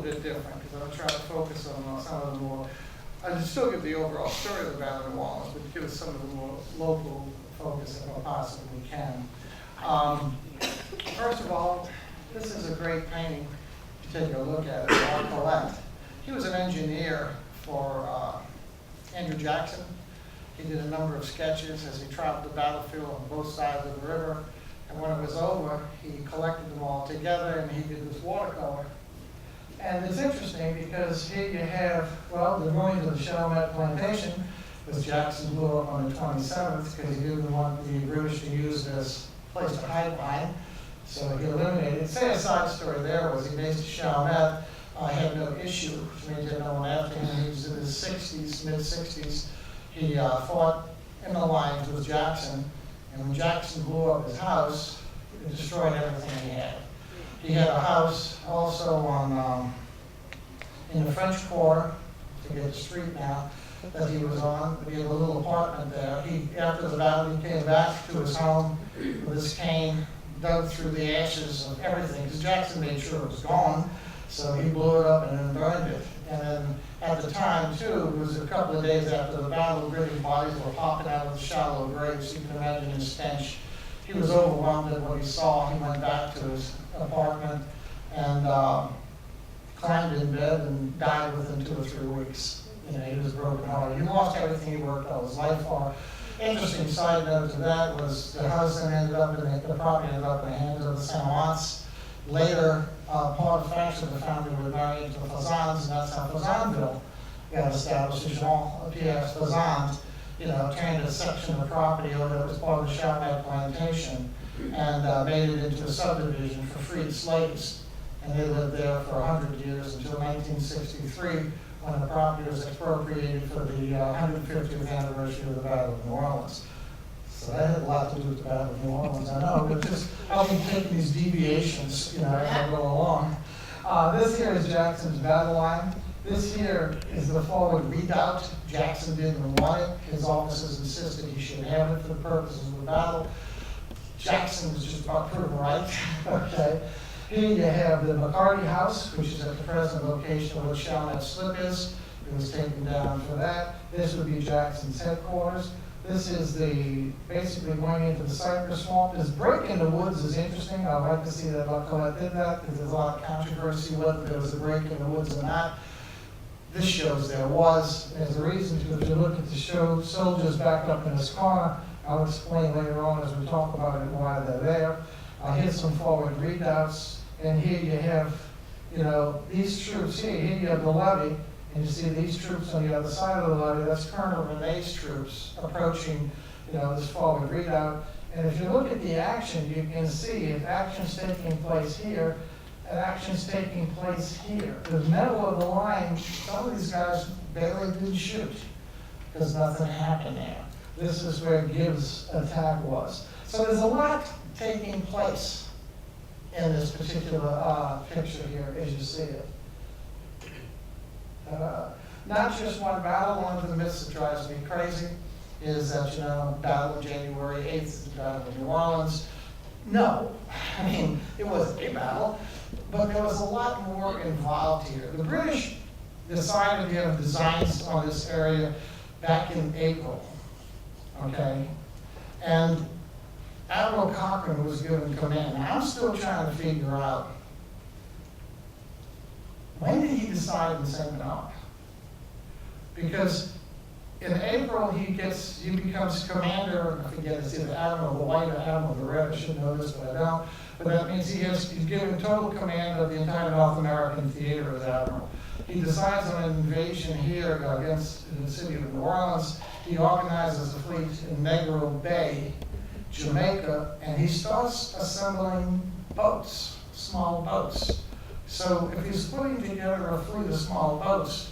bit different because I'll try to focus on some of the more, I'll still give the overall story of the Battle of New Orleans, but give us some of the more local focus if I possibly can. First of all, this is a great painting. If you take a look at it, Mark Collette. He was an engineer for Andrew Jackson. He did a number of sketches as he traveled the battlefield on both sides of the river. And when it was over, he collected them all together and he did this watercolor. And it's interesting because here you have, well, the ruins of the Chalmette plantation, which Jackson blew up on the 27th because he didn't want the British to use it as a place to hide behind. So he eliminated it. Say a side story there was he based Chalmette had no issue, which means that no one after him. He was in his 60s, mid-60s. He fought in the lines with Jackson. And when Jackson blew up his house, it destroyed everything he had. He had a house also on in the French Quarter, I forget the street now, that he was on, but he had a little apartment there. After the battle, he came back to his home with his cane, dug through the ashes of everything, because Jackson made sure it was gone, so he blew it up and then burned it. And then at the time, too, it was a couple of days after the battle, British bodies were popping out of the shallow graves. You can imagine his stench. He was overwhelmed at what he saw. He went back to his apartment and climbed in bed and died within 2 or 3 weeks. You know, he was brokenhearted. He lost everything he worked all his life for. Interesting side note to that was the house then ended up the property ended up in the hands of the Samoans. Later, part of France of the family were married into the Fazans, and that's how Fazanville got established. Jean-Pierre Fazan, turned a section of the property over that was part of the Chapman plantation and made it into a subdivision for freed slaves. And they lived there for 100 years until 1963, when the property was expropriated for the 150th anniversary of the Battle of New Orleans. So that had a lot to do with the Battle of New Orleans, I know, but just I'll be taking these deviations, as I go along. This here is Jackson's battle line. This here is the forward redoubt. Jackson didn't want it. His officers insisted he should have it for the purposes of the battle. Jackson was just about proven right. Okay. Here you have the McCarty House, which is at the present location where Chalmette Slip is. It was taken down for that. This would be Jackson's headquarters. This is basically going into the cypress swamp. This break in the woods is interesting. I'd like to see that Colette did that because there's a lot of controversy whether there was a break in the woods or not. This shows there was. There's a reason to, if you look at the show, soldiers backed up in this corner. I'll explain later on as we talk about it why they're there. Here's some forward redoubts. And here you have, these troops here. Here you have the levee. And you see these troops on the other side of the levee. That's Colonel Renee's troops approaching, this forward redoubt. And if you look at the action, you can see if action's taking place here, and action's taking place here. The middle of the line, some of these guys barely did shoot because nothing happened there. This is where Gibbs' attack was. So there's a lot taking place in this particular picture here, as you see it. Not just one battle. One of the myths that drives me crazy is that, Battle of January 8th is the Battle of New Orleans. No, I mean, it was a battle, but there was a lot more involved here. The British decided to have designs on this area back in April, okay? And Admiral Cochrane was given command. Now, I'm still trying to figure out, when did he decide in St. Bernard? Because in April, he becomes commander, I forget, it's either Admiral the White or Admiral the Red, I should know this, but I don't. But that means he's given total command of the entire North American theater as Admiral. He decides on an invasion here against the city of New Orleans. He organizes a fleet in Negro Bay, Jamaica, and he starts assembling boats, small boats. So if he's putting together a fleet of small boats,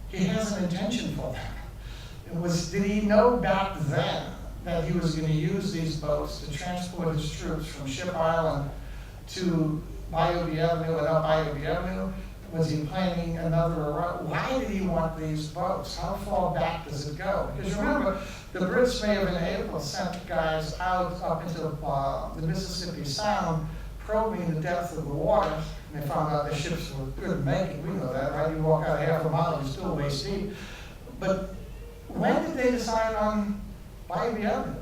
he has an intention for them. Did he know back then that he was going to use these boats to transport his troops from Ship Island to Bayou Avenue and up Bayou Avenue? Was he planning another route? Why did he want these boats? How far back does it go? Because remember, the Brits may have been able to send guys out up into the Mississippi Sound, probing the depth of the water and they found out their ships were good at making. We know that, right? You walk out half a mile, you're still waist deep. But when did they decide on Bayou Avenue?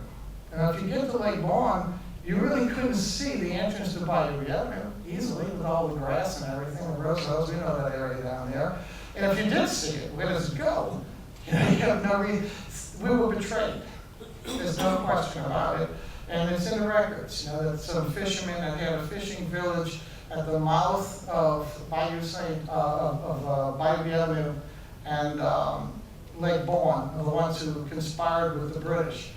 And if you get to Lake Bourne, you really couldn't see the entrance to Bayou Avenue easily with all the grass and everything, the Roseos, we know that area down there. And if you did see it, where does it go? You know, you have no reason. We were betrayed. There's no question about it. And it's in the records, you know, that some fishermen had a fishing village at the mouth of Bayou Avenue and Lake Bourne, are the ones who conspired with the British.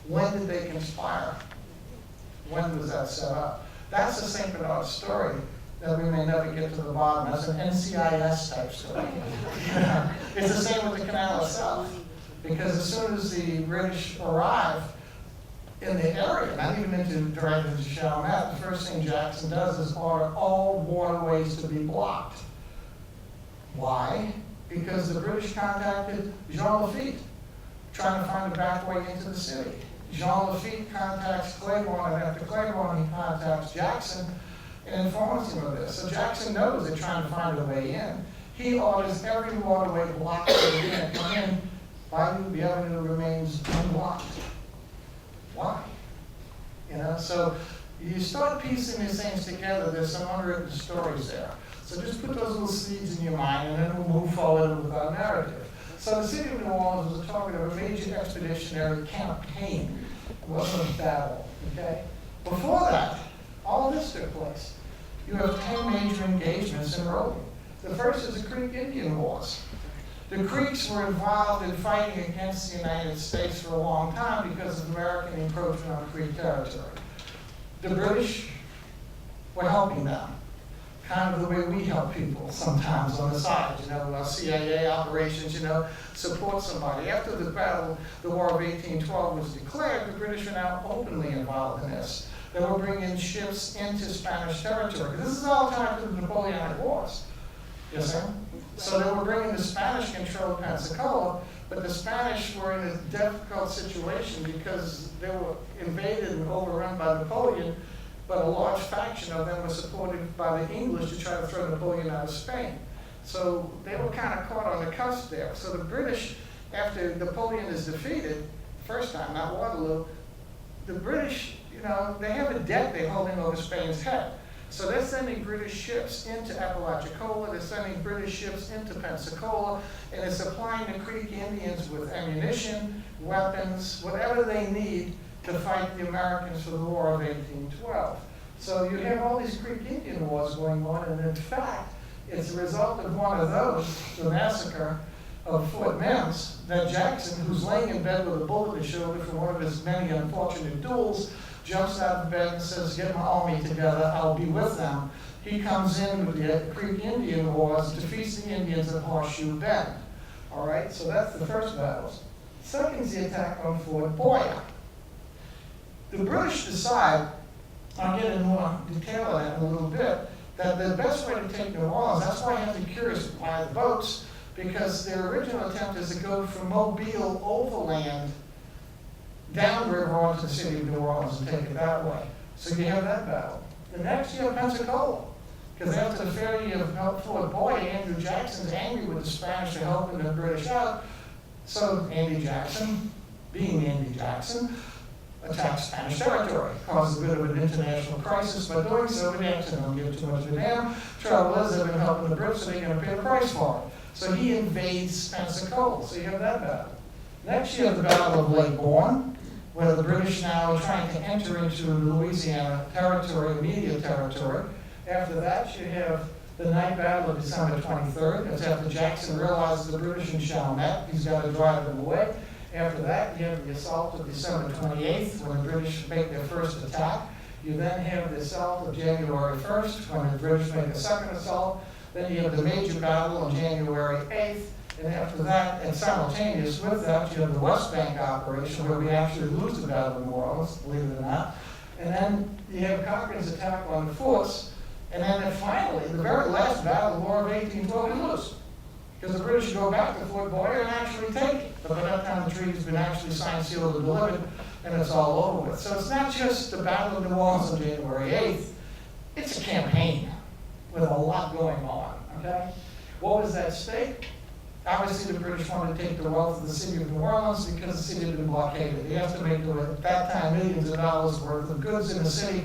When did they conspire? When was that set up? That's the St. Bernard story that we may never get to the bottom. That's an NCIS type story. It's the same with the Canal itself. Because as soon as the British arrive in the area, not even directly into Chalmette, the first thing Jackson does is order all waterways to be blocked. Why? Because the British contacted Jean Lafitte, trying to find a back way into the city. Jean Lafitte contacts Claiborne, and after Claiborne, he contacts Jackson and informs him of this. So Jackson knows they're trying to find a way in. He orders every waterway blocked in, and Bayou Avenue remains unblocked. Why? You know, so you start piecing these things together, there's some unwritten stories there. So just put those little seeds in your mind, and then we'll move forward with our narrative. So the city of New Orleans was the target of a major expeditionary campaign. It wasn't a battle, okay? Before that, all this took place. You have 10 major engagements in rolling. The first is the Creek Indian Wars. The Creeks were involved in fighting against the United States for a long time because of American encroachment on Creek territory. The British were helping them, kind of the way we help people sometimes on the side, you know, our CIA operations, you know, support somebody. After the battle, the War of 1812 was declared, the British are now openly involved in this. They were bringing ships into Spanish territory. This is all tied to the Napoleonic Wars. Yes, sir? So they were bringing the Spanish-controlled Pensacola, but the Spanish were in a difficult situation because they were invaded and overrun by Napoleon, but a large faction of them was supported by the English to try to throw Napoleon out of Spain. So they were kind of caught on the cusp there. So the British, after Napoleon is defeated, first time, not Waterloo, the British, you know, they have a debt they're holding over Spain's head. So they're sending British ships into Apalachicola, they're sending British ships into Pensacola, and they're supplying the Creek Indians with ammunition, weapons, whatever they need to fight the Americans for the War of 1812. So you have all these Creek Indian wars going on, and in fact, it's a result of one of those, the massacre of Fort Mims, that Jackson, who's laying in bed with a bullet in his shoulder from one of his many unfortunate duels, jumps out of bed and says, "Get my army together, I'll be with them." He comes in with the Creek Indian Wars, defeats the Indians at Horseshoe Bend. All right, so that's the first battle. Second is the attack on Fort Boyer. The British decide, I'll get into more detail on that in a little bit, that the best way to take New Orleans, that's why I have to be curious why the boats, because their original attempt is to go from Mobile overland downriver onto the city of New Orleans and take it that way. So you have that battle. The next you have Pensacola, because after the failure of Fort Boyer, Andrew Jackson's angry with the Spanish for helping the British out. So Andy Jackson, being Andy Jackson, attacks Spanish territory, causes a bit of an international crisis. By doing so, Jackson don't give too much of a damn. Trouble is, they've been helping the Brits, so they're going to pay the price for it. So he invades Pensacola. So you have that battle. Next, you have the Battle of Lake Bourne, where the British now are trying to enter into Louisiana territory, immediate territory. After that, you have the night battle of December 23rd. That's after Jackson realizes the British in Chalmette. He's got to drive them away. After that, you have the assault of December 28th, when the British make their first attack. You then have the assault of January 1st, when the British make a second assault. Then you have the major battle on January 8th. And after that, and simultaneous with that, you have the West Bank operation, where we actually lose the Battle of New Orleans, believe it or not. And then you have Cochrane's attack on the forts. And then finally, the very last battle, the War of 1812, we lose. Because the British go back to Fort Boyer and actually take it. But by that time, the treaty's been actually signed, sealed, and delivered, and it's all over with. So it's not just the Battle of New Orleans on January 8th. It's a campaign with a lot going on, okay? What was at stake? Obviously, the British wanted to take the wealth of the city of New Orleans because the city had been blockaded. They estimated there were, at that time, millions of dollars worth of goods in the city.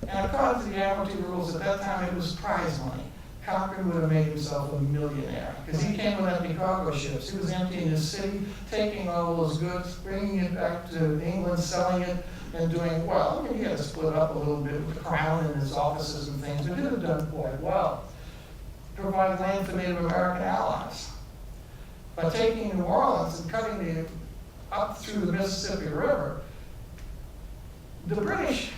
And according to the Admiralty rules at that time, it was prize money. Cochrane would have made himself a millionaire because he came with empty cargo ships. He was emptying his city, taking all those goods, bringing it back to England, selling it, and doing well. I mean, he had to split up a little bit with the crown and his offices and things, but he would have done quite well. Provided land for Native American allies. By taking New Orleans and cutting it up through the Mississippi River, the British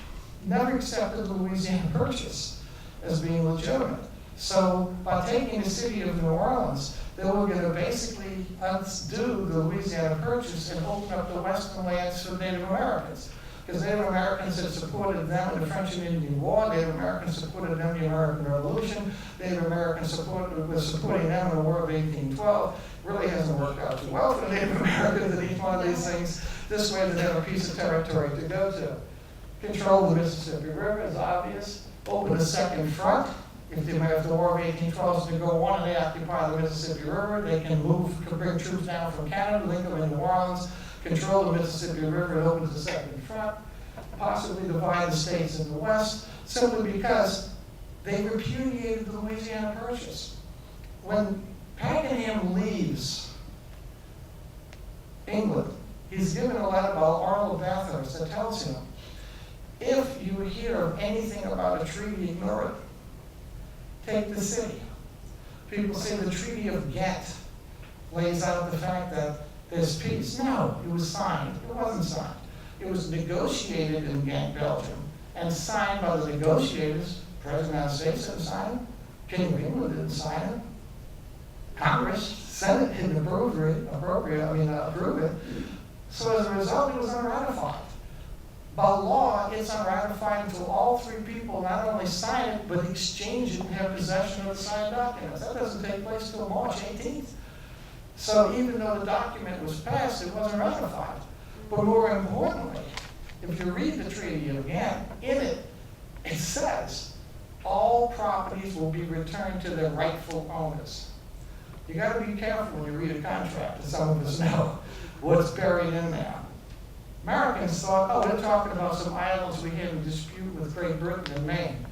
never accepted the Louisiana Purchase as being legitimate. So by taking the city of New Orleans, they were going to basically undo the Louisiana Purchase and open up the western lands for Native Americans. Because Native Americans had supported them in the French and Indian War, Native Americans supported them in the American Revolution, Native Americans was supporting them in the War of 1812. Really hasn't worked out too well for Native Americans in each one of these things. This way they have a piece of territory to go to. Control the Mississippi River is obvious. Open a second front. If the War of 1812 is to go on and they occupy the Mississippi River, they can bring troops down from Canada, link them in New Orleans, control the Mississippi River, it opens the second front, possibly divide the states in the West, simply because they repudiated the Louisiana Purchase. When Pakenham leaves England, he's given a letter by Earl of Bathurst that tells him, if you hear of anything about a treaty, ignore it. Take the city. People say the Treaty of Ghent lays out the fact that there's peace. No, it was signed. It wasn't signed. It was negotiated in Ghent, Belgium, and signed by the negotiators. President of the United States didn't sign it. King of England didn't sign it. Congress, Senate didn't approve it. So as a result, it was unratified. By law, it's unratified until all three people not only sign it, but exchange it and have possession of the signed documents. That doesn't take place until March 18th. So even though the document was passed, it wasn't ratified. But more importantly, if you read the Treaty of Ghent, in it, it says all properties will be returned to their rightful owners. You got to be careful when you read a contract, as some of us know what's buried in there. Americans thought, oh, they're talking about some islands we had in dispute with Great Britain and Maine.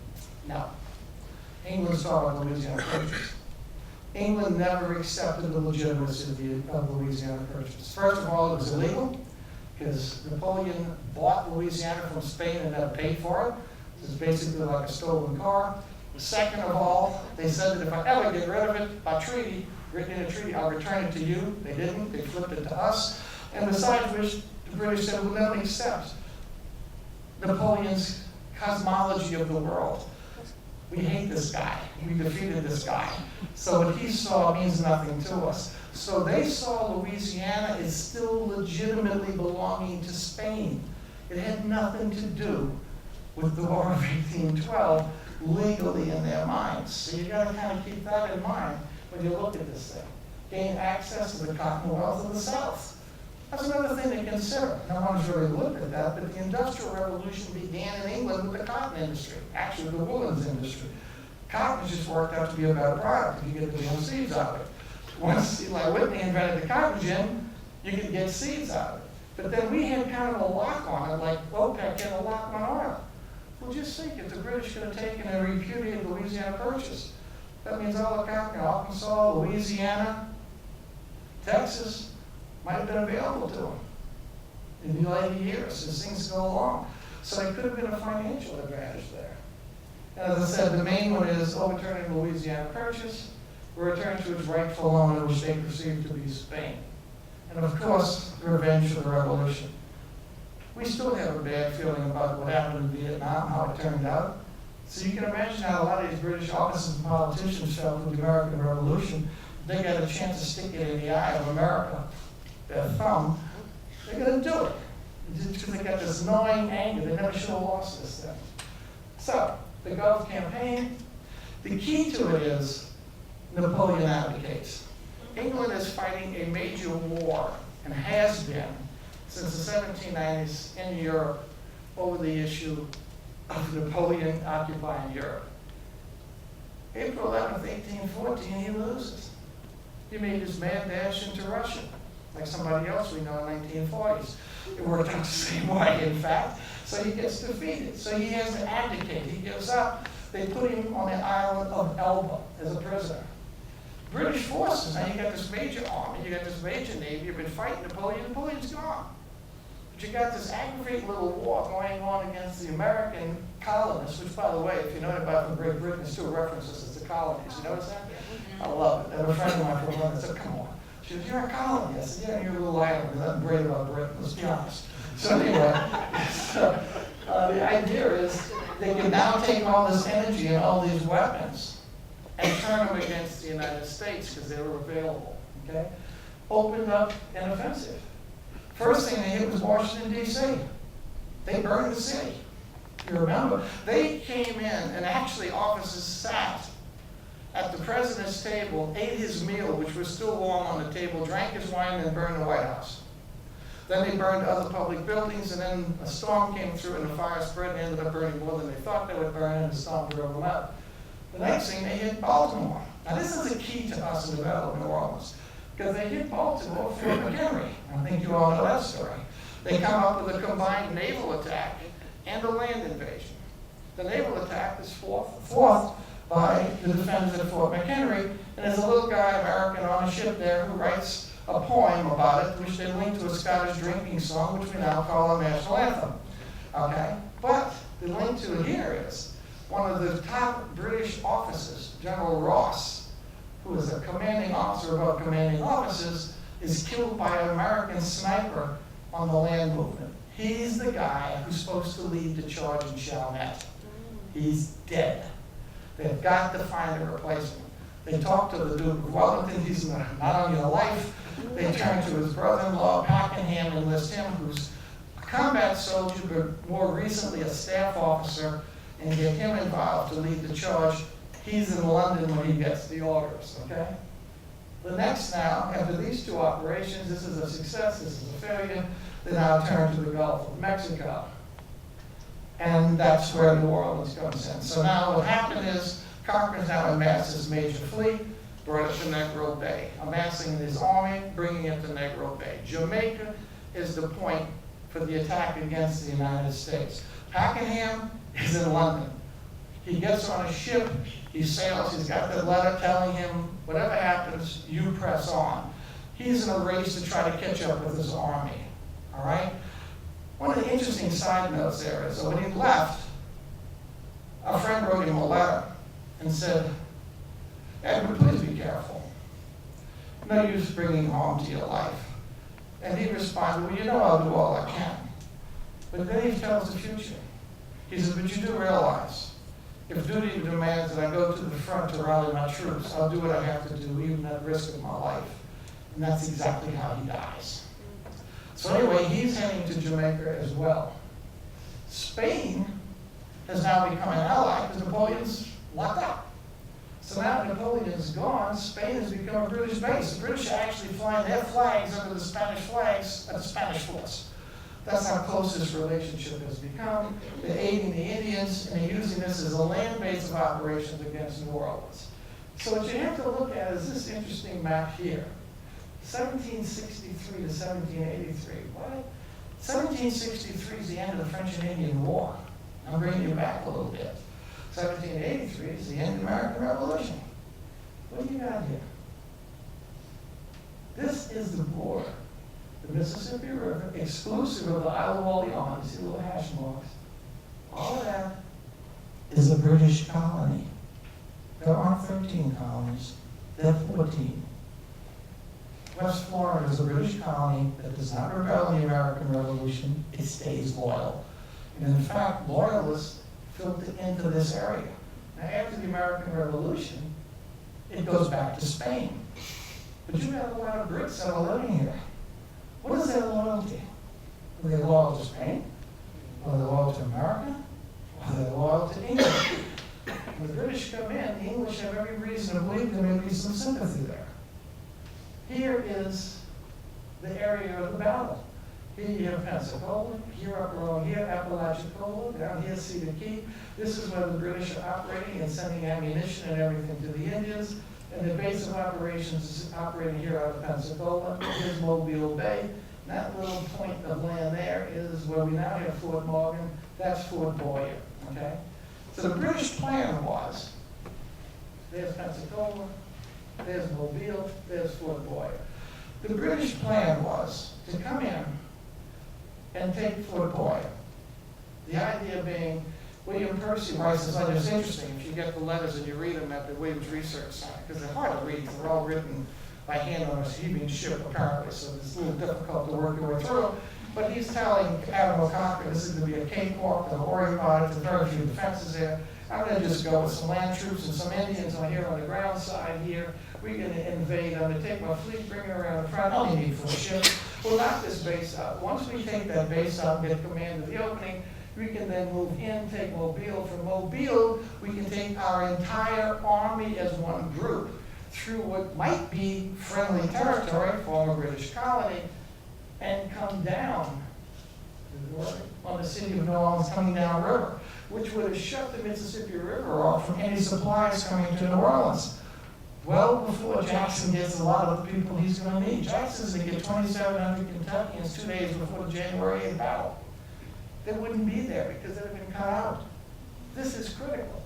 No. England saw the Louisiana Purchase. England never accepted the legitimacy of the Louisiana Purchase. First of all, it was illegal, because Napoleon bought Louisiana from Spain and never paid for it. It was basically like a stolen car. Second of all, they said that if I ever get rid of it by treaty, written in a treaty, I'll return it to you. They didn't. They flipped it to us. And besides which, the British said, we'll never accept Napoleon's cosmology of the world. We hate this guy. We defeated this guy. So what he saw means nothing to us. So they saw Louisiana as still legitimately belonging to Spain. It had nothing to do with the War of 1812 legally in their minds. So you got to kind of keep that in mind when you look at this thing. Gain access to the cotton wealth of the South. That's another thing to consider. No one's really looked at that, but the Industrial Revolution began in England with the cotton industry, actually the woolens industry. Cotton just worked out to be a better product if you get the real seeds out of it. Once Eli Whitney invented the cotton gin, you could get seeds out of it. But then we had kind of a lock on it, like OPEC had a lock on oil. Well, just think, if the British could have taken and repudiated the Louisiana Purchase, that means all the cotton in Arkansas, Louisiana, Texas, might have been available to them in the later years as things go along. So there could have been a financial advantage there. And as I said, the main one is overturning the Louisiana Purchase, return to its rightful owner, which they perceived to be Spain. And of course, revenge for the revolution. We still have a bad feeling about what happened in Vietnam, how it turned out. So you can imagine how a lot of these British officers and politicians felt with the American Revolution. They got a chance to stick it in the eye of America, their thumb, they're going to do it. Just because they got this gnawing anger, they never should have lost this thing. So, the Gulf campaign, the key to it is Napoleon abdicates. England is fighting a major war, and has been, since the 1790s in Europe, over the issue of Napoleon occupying Europe. April 11th, 1814, he loses. He made his mad dash into Russia, like somebody else we know in the 1940s. It worked out the same way, in fact. So he gets defeated. So he has to abdicate. He gives up. They put him on the island of Elba as a prisoner. British forces, now you got this major army, you got this major navy, you've been fighting Napoleon, Napoleon's gone. But you got this aggravating little war going on against the American colonists, which, by the way, if you know about from Great Britain, it still references as the colonies. You notice that? I love it. I have a friend of mine from London said, come on. She said, you're a colony. I said, yeah, you're a little island. There's nothing great about Britain, let's be honest. So anyway, the idea is they can now take all this energy and all these weapons and turn them against the United States because they were available, okay? Opened up an offensive. First thing they hit was Washington, D.C. They burned the city. You remember? They came in and actually officers sat at the president's table, ate his meal, which was still warm on the table, drank his wine, and burned the White House. Then they burned other public buildings, and then a storm came through, and the fire spread and ended up burning more than they thought they would burn, and the storm drove them out. The next thing, they hit Baltimore. Now, this is a key to us in the Battle of New Orleans, because they hit Baltimore, Fort McHenry. I think you all know that story. They come up with a combined naval attack and a land invasion. The naval attack is fought by the defenders at Fort McHenry, and there's a little guy, American, on a ship there who writes a poem about it, which they link to a Scottish drinking song, which we now call our national anthem. Okay? But the link to it here is one of the top British officers, General Ross, who is a commanding officer above commanding officers, is killed by an American sniper on the land movement. He's the guy who's supposed to lead the charge in Chalmette. He's dead. They've got to find a replacement. They talk to the Duke of Wellington. He's not on your life. They turn to his brother-in-law, Pakenham, and enlist him, who's a combat soldier, but more recently a staff officer, and get him involved to lead the charge. He's in London when he gets the orders, okay? The next now, after these two operations, this is a success, this is a failure, they now turn to the Gulf of Mexico. And that's where New Orleans comes in. So now what happened is, Congress now amassed his major fleet, brought it to Negro Bay, amassing his army, bringing it to Negro Bay. Jamaica is the point for the attack against the United States. Pakenham is in London. He gets on a ship, he sails, he's got the letter telling him, whatever happens, you press on. He's in a race to try to catch up with his army, all right? One of the interesting side notes there is that when he left, a friend wrote him a letter and said, Edward, please be careful. No use bringing harm to your life. And he responded, well, you know I'll do all I can. But then he tells the future. He says, but you do realize, if duty demands that I go to the front to rally my troops, I'll do what I have to do, even at risk of my life. And that's exactly how he dies. So anyway, he's heading to Jamaica as well. Spain has now become an ally because Napoleon's locked up. So now that Napoleon's gone, Spain has become a British base. The British are actually flying their flags under the Spanish flags at the Spanish force. That's how close this relationship has become. They're aiding the Indians, and they're using this as a land base of operations against New Orleans. So what you have to look at is this interesting map here. 1763 to 1783. What? 1763 is the end of the French and Indian War. I'm bringing you back a little bit. 1783 is the end of the American Revolution. What do you got here? This is the border. The Mississippi River, exclusive of the Isle of Orleans. You see little hash marks. All of that is a British colony. There aren't 13 colonies. There are 14. West Florida is a British colony that does not rebel in the American Revolution. It stays loyal. And in fact, loyalists filter into this area. Now, after the American Revolution, it goes back to Spain. But you have a lot of Brits that are living here. What is their loyalty? Are they loyal to Spain? Are they loyal to America? Are they loyal to England? When the British come in, the English have every reason to believe there may be some sympathy there. Here is the area of the battle. Here you have Pensacola, here up along here, Apalachicola, down here Cedar Key. This is where the British are operating and sending ammunition and everything to the Indians. And the base of operations is operating here out of Pensacola. Here's Mobile Bay. That little point of land there is where we now have Fort Morgan. That's Fort Boyer, okay? So the British plan was, there's Pensacola, there's Mobile, there's Fort Boyer. The British plan was to come in and take Fort Boyer. The idea being, William Percy writes this letter. It's interesting if you get the letters and you read them at the Williams Research Center, because they're hard to read. They're all written by hand on a heaving ship, apparently, so it's a little difficult to work your way through. But he's telling Admiral Cochrane, this is going to be a cakewalk, don't worry about it, there's very few defenses there. I'm going to just go with some land troops and some Indians on here on the ground side here. We're going to invade. I'm going to take my fleet, bring it around the front. I only need 4 ships. We'll knock this base out. Once we take that base out and get command of the opening, we can then move in, take Mobile. From Mobile, we can take our entire army as one group through what might be friendly territory, former British colony, and come down on the city of New Orleans, coming down river, which would have shut the Mississippi River off from any supplies coming to New Orleans. Well before Jackson gets a lot of the people he's going to need. Jackson's going to get 2,700 Kentuckians 2 days before the January 8th battle. They wouldn't be there because they've been cut out. This is critical.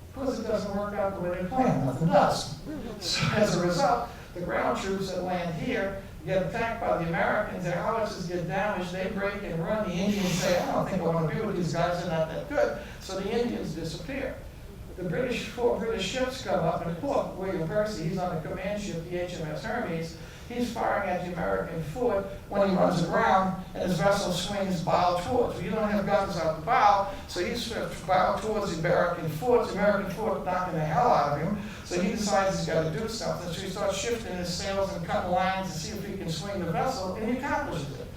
Of course, it doesn't work out the way they planned. Nothing does. So as a result, the ground troops that land here get attacked by the Americans. Their howitzers get damaged. They break and run. The Indians say, I don't think I want to be with these guys. They're not that good. So the Indians disappear. The 4 British ships come up, and poor William Percy, he's on the command ship, the HMS Hermes. He's firing at the American fort when he runs aground, and his vessel swings bow towards. Well, you don't have guns out the bow, so he's bow towards the American fort. The American fort knocking the hell out of him. So he decides he's got to do something. So he starts shifting his sails and cutting lines to see if he can swing the vessel, and he accomplishes it.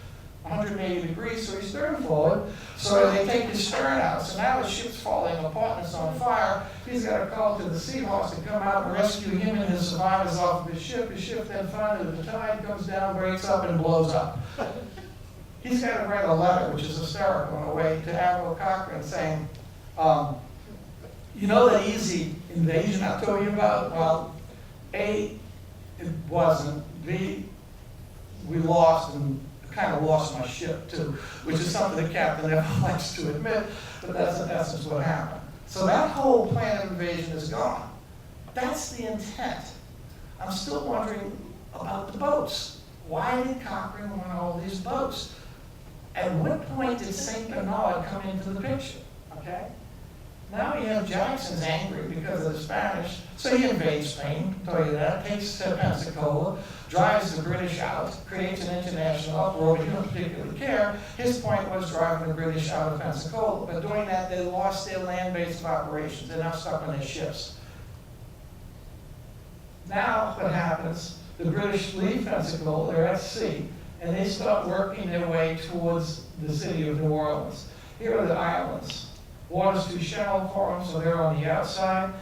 180 degrees, so he's stern forward. So they take his stern out. So now the ship's falling apart and it's on fire. He's got a call to the Seahawks to come out and rescue him and his survivors off of his ship. His ship then finally, the tide comes down, breaks up, and blows up. He's got to write a letter, which is hysterical in a way, to Admiral Cochrane saying, you know that easy invasion I told you about? Well, A, it wasn't. B, we lost and kind of lost my ship too, which is something the captain never likes to admit, but that's in essence what happened. So that whole plan of invasion is gone. That's the intent. I'm still wondering about the boats. Why did Cochrane want all these boats? At what point did St. Bernard come into the picture? Okay? Now we have Jackson's angry because of the Spanish, so he invades Spain, I'll tell you that, takes Pensacola, drives the British out, creates an international uproar, but he don't particularly care. His point was driving the British out of Pensacola, but doing that they lost their land base of operations. They're now stuck on their ships. Now what happens, the British leave Pensacola, they're at sea, and they start working their way towards the city of New Orleans. Here are the islands. Water's too shallow for them, so they're on the outside.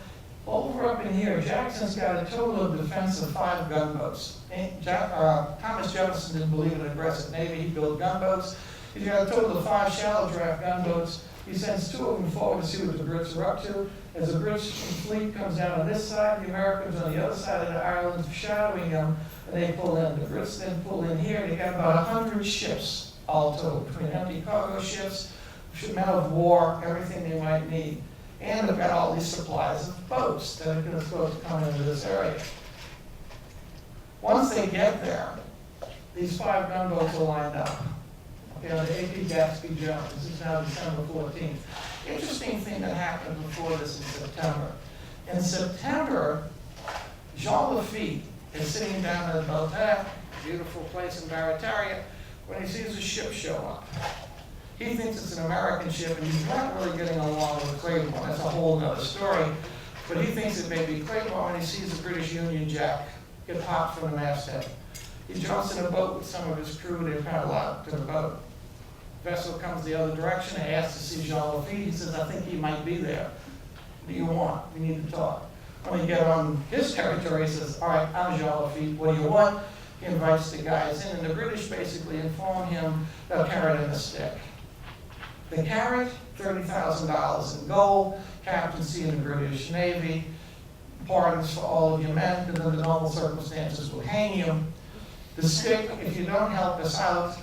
Over up in here, Jackson's got a total of defense of 5 gunboats. Thomas Jefferson didn't believe in an aggressive navy. He built gunboats. He's got a total of 5 shallow draft gunboats. He sends 2 of them forward to see what the Brits are up to. As the British fleet comes down on this side, the Americans on the other side of the island shadowing them, and they pull in. The Brits then pull in here. They got about 100 ships all total, between empty cargo ships, men of war, everything they might need. And they've got all these supplies of boats that are supposed to come into this area. Once they get there, these 5 gunboats are lined up. Okay, on the AP Gatsby Jones. This is now December 14th. Interesting thing that happened before this in September. In September, Jean Lafitte is sitting down at the Beltane, beautiful place in Barataria, when he sees a ship show up. He thinks it's an American ship, and he's not really getting along with Claiborne. That's a whole other story. But he thinks it may be Claiborne when he sees the British Union Jack get popped from the masthead. He jumps in a boat with some of his crew. They paddle out to the boat. Vessel comes the other direction and asks to see Jean Lafitte. He says, I think he might be there. What do you want? We need to talk. When he get on his territory, he says, all right, I'm Jean Lafitte. What do you want? He invites the guys in, and the British basically inform him the carrot and the stick. The carrot, $30,000 in gold, captaincy in the British Navy, pardons for all of your men, because under normal circumstances will hang you. The stick, if you don't help us out,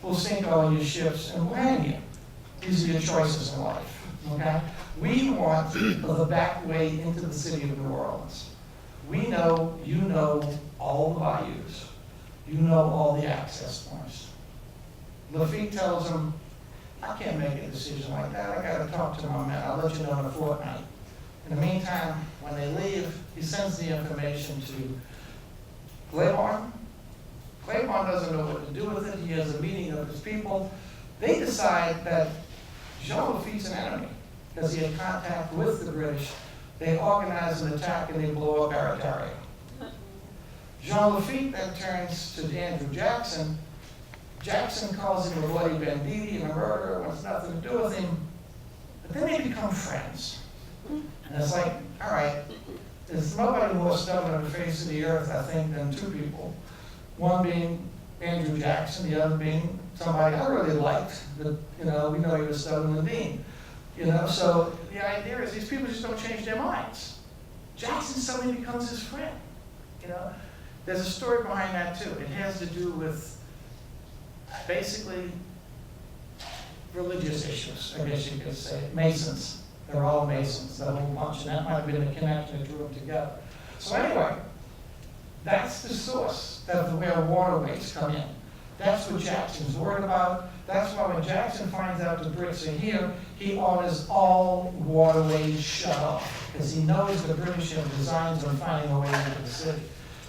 we'll sink all your ships and we'll hang you. These are your choices in life, okay? We want the back way into the city of New Orleans. We know, you know all the bayous. You know all the access points. Lafitte tells him, I can't make a decision like that. I gotta talk to my men. I'll let you know in a fortnight. In the meantime, when they leave, he sends the information to Claiborne. Claiborne doesn't know what to do with it. He has a meeting of his people. They decide that Jean Lafitte's an enemy because he had contact with the British. They organize an attack and they blow up Barataria. Jean Lafitte then turns to Andrew Jackson. Jackson calls him a bloody banditti and a murderer, wants nothing to do with him. But then they become friends. And it's like, all right, there's nobody more stubborn on the face of the earth, I think, than two people. One being Andrew Jackson, the other being somebody I really liked. That, we know he was stubborn than Dean. So the idea is these people just don't change their minds. Jackson suddenly becomes his friend. There's a story behind that too. It has to do with basically religious issues, I guess you could say. Masons. They're all Masons, the whole bunch, and that might have been the connection that drew them together. So anyway, that's the source of where waterways come in. That's what Jackson's worried about. That's why when Jackson finds out the Brits are here, he orders all waterways shut off, because he knows the British have designs on finding a way into the city.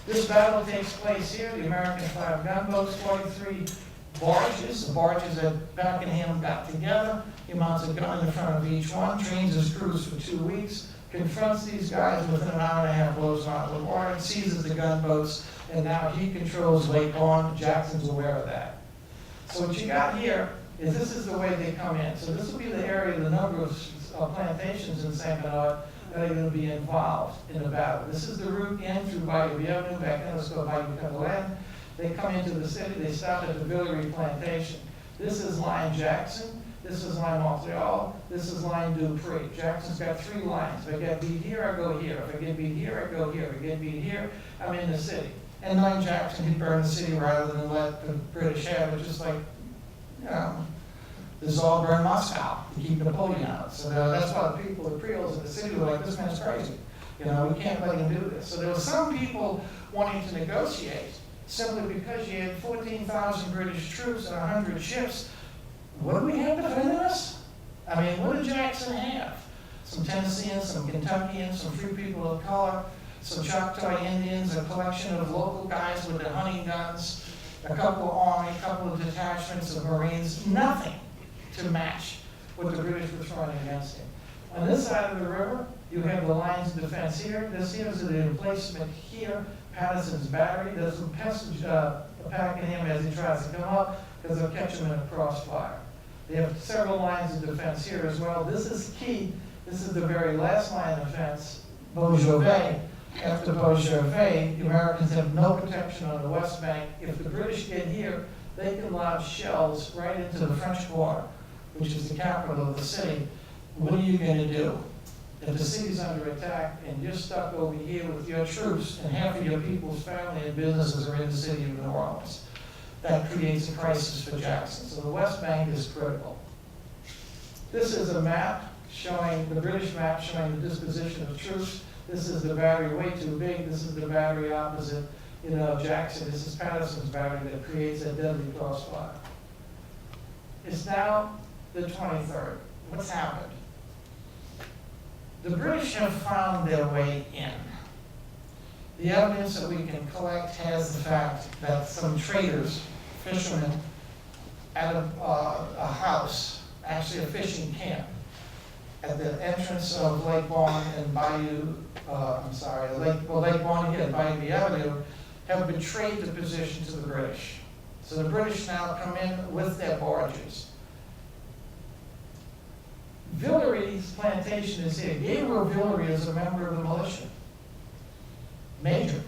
This battle takes place here. The American 5 gunboats, 43 barges. The barges that Buckingham got together. He mounts a gun in the front of each one, trains his crews for 2 weeks, confronts these guys within an hour and a half, blows them out of the water, and seizes the gunboats, and now he controls Lake Horn. Jackson's aware of that. So what you got here is this is the way they come in. So this will be the area, the number of plantations in St. Bernard that are going to be involved in the battle. This is the route in through Bayou Bienvenue, back then let's go Bayou Catalan. They come into the city, they stop at the Villeray Plantation. This is line Jackson, this is line Montreal, this is line Dupree. Jackson's got 3 lines. If I get beat here, I go here. If I get beat here, I go here. If I get beat here, I'm in the city. And line Jackson, he'd burn the city rather than let the British have it, just like, the Tsar burned Moscow to keep Napoleon out. So that's why the people, the Creoles in the city were like, this man's crazy. We can't let him do this. So there were some people wanting to negotiate simply because you had 14,000 British troops and 100 ships. What do we have defending us? I mean, what did Jackson have? Some Tennesseans, some Kentuckians, some free people of color, some Choctaw Indians, a collection of local guys with their hunting guns, a couple of army, a couple of detachments of Marines, nothing to match what the British were throwing against him. On this side of the river, you have the lines of defense here. This here is the emplacement here, Patterson's Battery. There's some passage attacking him as he tries to come up, because they'll catch him in a crossfire. They have several lines of defense here as well. This is key. This is the very last line of defense, Beaujolais. After Beaujolais, the Americans have no protection on the West Bank. If the British get here, they can lob shells right into the French Quarter, which is the capital of the city. What are you going to do? If the city's under attack and you're stuck over here with your troops and half of your people's family and businesses are in the city of New Orleans, that creates a crisis for Jackson. So the West Bank is critical. This is a map showing, the British map showing the disposition of troops. This is the battery way too big. This is the battery opposite, Jackson. This is Patterson's battery that creates a deadly crossfire. It's now the 23rd. What's happened? The British have found their way in. The evidence that we can collect has the fact that some traders, fishermen, at a house, actually a fishing camp, at the entrance of Lake Bon and Lake Bon and Bayou Bienvenue, have betrayed the position to the British. So the British now come in with their barges. Villeray's plantation is here. Gabriel Villeray is a member of the militia. Major.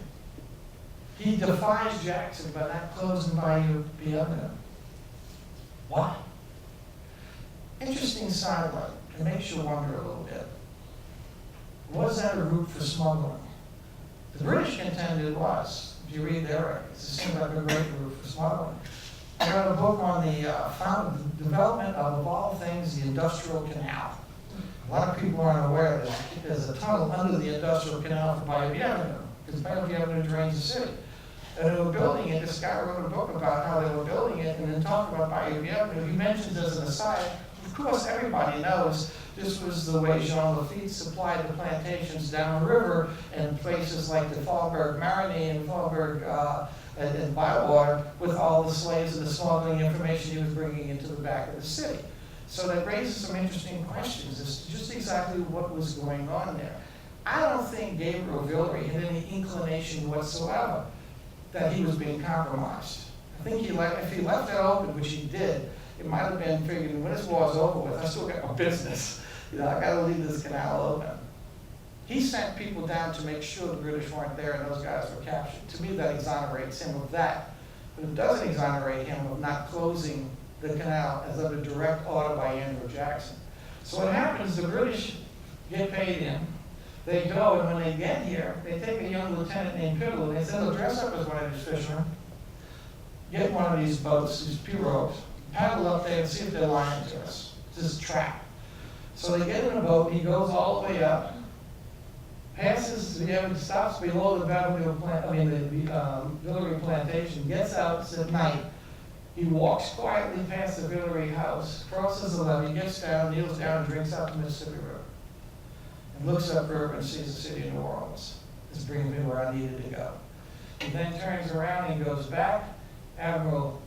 He defies Jackson by not closing Bayou Avenue. What? Interesting sidelight. It makes you wonder a little bit. Was that a route for smuggling? The British contended it was. If you read their records, it seemed like a great route for smuggling. I wrote a book on the development of all things, the Industrial Canal. A lot of people aren't aware that there's a tunnel under the Industrial Canal for Bayou Avenue, because Bayou Avenue drains the city. And they were building it. This guy wrote a book about how they were building it, and then talking about Bayou Avenue. He mentions as an aside, of course, everybody knows this was the way Jean Lafitte supplied the plantations downriver and places like the Fallberg Marigny and Fallberg and Bywater with all the slaves and the smuggling information he was bringing into the back of the city. So that raises some interesting questions as to just exactly what was going on there. I don't think Gabriel Villeray had any inclination whatsoever that he was being compromised. I think if he left that open, which he did, it might have been figuring, when this war's over with, I still got my business. I gotta leave this canal open. He sent people down to make sure the British weren't there and those guys were captured. To me, that exonerates him of that. But it doesn't exonerate him of not closing the canal as under direct order by Andrew Jackson. So what happens, the British get paid in. They go, and when they get here, they take a young lieutenant named Piddle, and they say, "They'll dress up as one of these fishermen, get one of these boats, these pirogues, paddle up there and see if they're lying to us. This is a trap." So they get in a boat, he goes all the way up, stops below the Villeray plantation, gets out, it's at night. He walks quietly past the Villeray house, crosses the levee, gets down, kneels down, and drinks out the Mississippi River. And looks up river and sees the city of New Orleans. This brings me where I needed to go. He then turns around and goes back. Admiral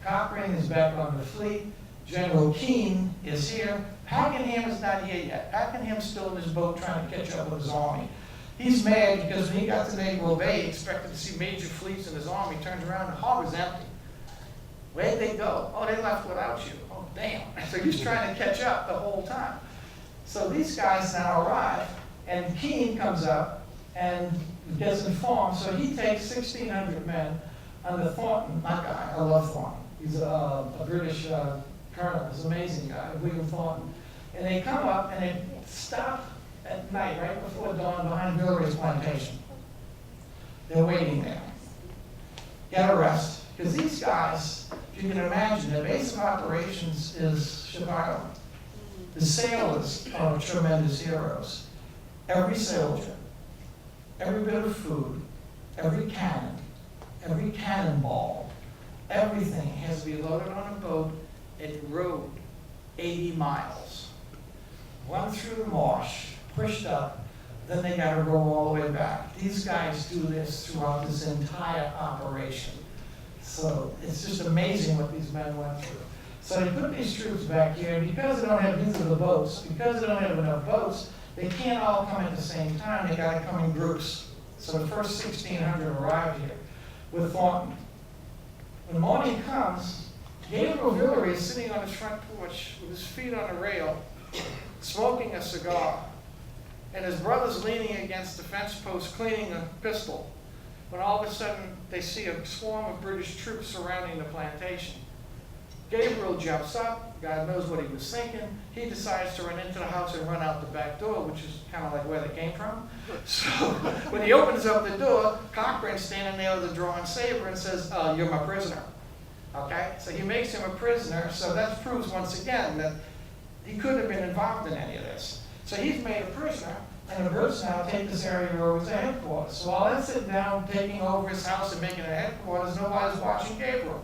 Cochrane is back on the fleet. General Keane is here. Pakenham is not here yet. Pakenham's still in his boat trying to catch up with his army. He's mad because when he got to Naval Bay, he expected to see major fleets in his army. Turns around, the harbor's empty. Where'd they go? Oh, they left without you. Oh, damn. So he's trying to catch up the whole time. So these guys now arrive, and Keane comes up and gets informed. So he takes 1,600 men under Thornton. My guy, I love Thornton. He's a British colonel. He's an amazing guy, William Thornton. And they come up and they stop at night, right before dawn, behind Villeray's plantation. They're waiting there. Get a rest. Because these guys, if you can imagine, their base of operations is Ship Island. The sailors are tremendous heroes. Every soldier, every bit of food, every cannon, every cannonball, everything has to be loaded on a boat and rowed 80 miles. Run through the marsh, pushed up, then they got to row all the way back. These guys do this throughout this entire operation. So it's just amazing what these men went through. So they put these troops back here, and because they don't have these are the boats, because they don't have enough boats, they can't all come at the same time. They got to come in groups. So the first 1,600 arrived here with Thornton. When morning comes, Gabriel Villeray is sitting on his front porch with his feet on a rail, smoking a cigar, and his brother's leaning against the fence post cleaning a pistol, when all of a sudden they see a swarm of British troops surrounding the plantation. Gabriel jumps up, God knows what he was thinking. He decides to run into the house and run out the back door, which is kind of like where they came from. So when he opens up the door, Cochrane's standing there with a drawn saber and says, "You're my prisoner." Okay? So he makes him a prisoner, so that proves once again that he couldn't have been involved in any of this. So he's made a prisoner, and the Brits now take this area over as their headquarters. So while they're sitting down, taking over his house and making it a headquarters, nobody's watching Gabriel.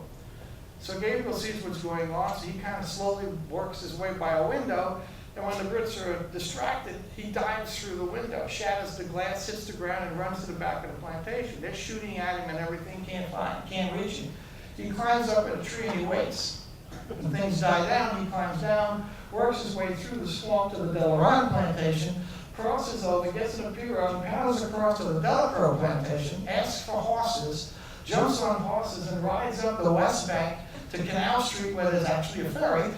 So Gabriel sees what's going on, so he kind of slowly works his way by a window, and when the Brits are distracted, he dives through the window, shatters the glass, hits the ground, and runs to the back of the plantation. They're shooting at him and everything, can't reach him. He climbs up in a tree and he waits. When things die down, he climbs down, works his way through the swamp to the Delaran plantation, crosses over, gets in a pirogue, paddles across to the Delacroix plantation, asks for horses, jumps on horses, and rides up the west bank to Canal Street, where there's actually a ferry,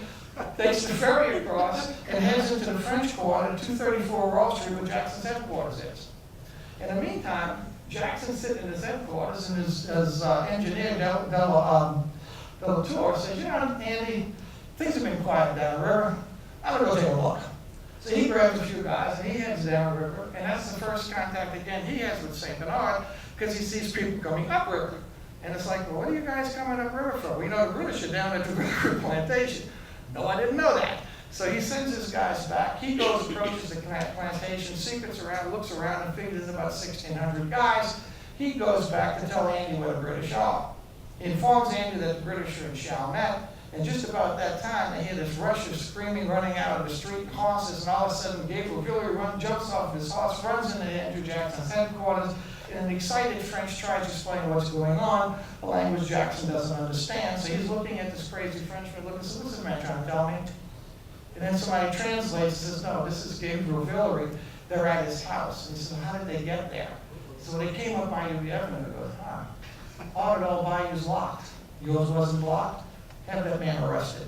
takes the ferry across, and heads into the French Quarter at 234 Wall Street, where Jackson's headquarters is. In the meantime, Jackson's sitting in his headquarters, and his engineer, Delatour, says, you know, Andy, things have been quiet down the river. I'm gonna go take a look. So he grabs a few guys, and he heads down the river, and that's the first contact again he has with St. Bernard, because he sees people coming upriver. And it's like, well, what are you guys coming upriver for? We know the British are down at the river plantation. No, I didn't know that. So he sends his guys back. He goes, approaches the plantation, secrets around, looks around, and figures there's about 1,600 guys. He goes back to tell Andy where the British are. He informs Andy that the British are in Chalmette, and just about that time, they hear this rush of screaming, running out of the street, horses, and all of a sudden, Gabriel Guillory jumps off his horse, runs into Andrew Jackson's headquarters. In an excited French tries to explain what's going on, a language Jackson doesn't understand. So he's looking at this crazy Frenchman, looking, so what's this man trying to tell me? And then somebody translates and says, no, this is Gabriel Guillory. They're at his house. And he says, how did they get there? So they came up Bayou Bienvenu and goes, Audubon Bayou's locked. Yours wasn't blocked? Have that man arrested.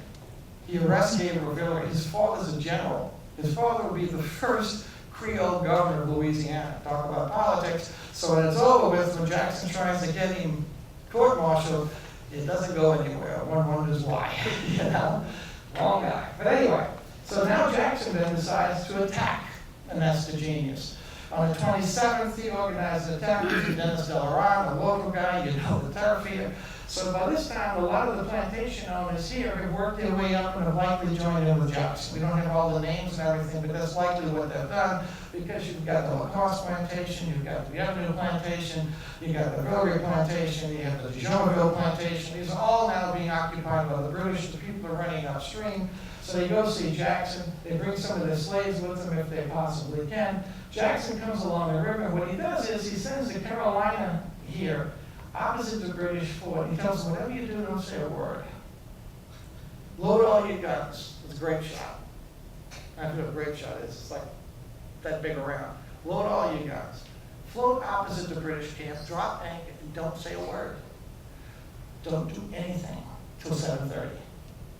He arrests Gabriel Guillory. His father's a general. His father would be the first Creole governor of Louisiana. Talk about politics. So when it's over with, when Jackson tries to get him court-martialed, it doesn't go anywhere. One wonders why, you know? Wrong guy. But anyway, so now Jackson then decides to attack, and that's the genius. On the 27th, he organized an attack with Dennis Delaran, a local guy, you know, the Terrafeer. So by this time, a lot of the plantation owners here have worked their way up and have likely joined in with Jackson. We don't have all the names and everything, but that's likely what they've done, because you've got the Lacoste plantation, you've got the Avenue plantation, you've got the Villeray plantation, you have the Dijonville plantation. These are all now being occupied by the British. The people are running upstream. So they go see Jackson. They bring some of their slaves with them if they possibly can. Jackson comes along the river, and what he does is he sends the Carolina here, opposite the British fort. He tells them, whatever you do, don't say a word. Load all your guns. It's a grape shot. I don't know what a grape shot is. It's like that big around. Load all your guns. Float opposite the British camp, drop anchor, and don't say a word. Don't do anything till 7:30.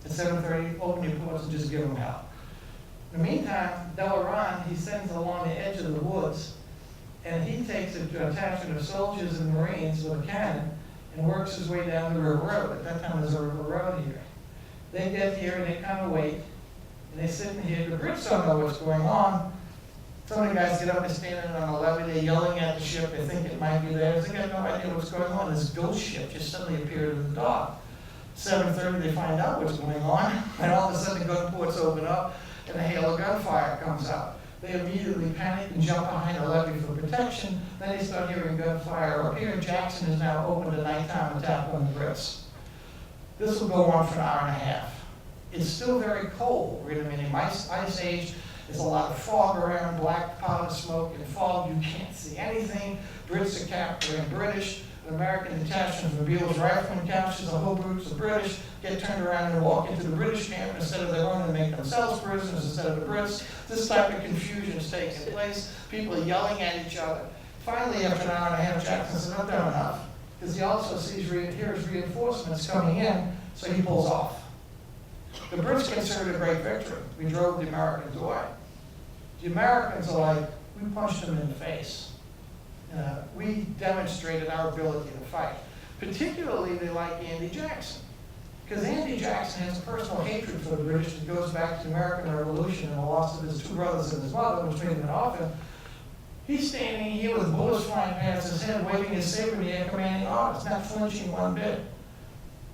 At 7:30, open your ports and just give them hell. In the meantime, Delaran, he sends along the edge of the woods, and he takes an attachment of soldiers and Marines with a cannon and works his way down the river road. At that time, there's a river road here. They get here and they kind of wait, and they sit in here. The Brits don't know what's going on. Some of the guys get up and standing on a levee. They're yelling at the ship. They think it might be theirs. They got no idea what's going on. This ghost ship just suddenly appeared in the dark. 7:30, they find out what's going on, and all of a sudden the gun ports open up, and a hail of gunfire comes out. They immediately panic and jump behind a levee for protection. Then they start hearing gunfire up here. Jackson is now opened a nighttime attack on the Brits. This will go on for an hour and a half. It's still very cold. We're in an ice age. There's a lot of fog around, black powder smoke and fog. You can't see anything. Brits are capturing British. An American detachment from Beale's Riflemen captures a whole group of British, get turned around and walk into the British camp instead of their own and make themselves prisoners instead of the Brits. This type of confusion is taking place. People are yelling at each other. Finally, after an hour and a half, Jackson says, I've done enough. Because he also sees here's reinforcements coming in, so he pulls off. The Brits consider it a great victory. We drove the Americans away. The Americans are like, we punched them in the face. We demonstrated our ability to fight. Particularly, they like Andy Jackson. Because Andy Jackson has a personal hatred for the British that goes back to the American Revolution and the loss of his two brothers and his mother, which made him an orphan. He's standing here with bullets flying past his head, waving his saber in the air, commanding orders, not flinching one bit.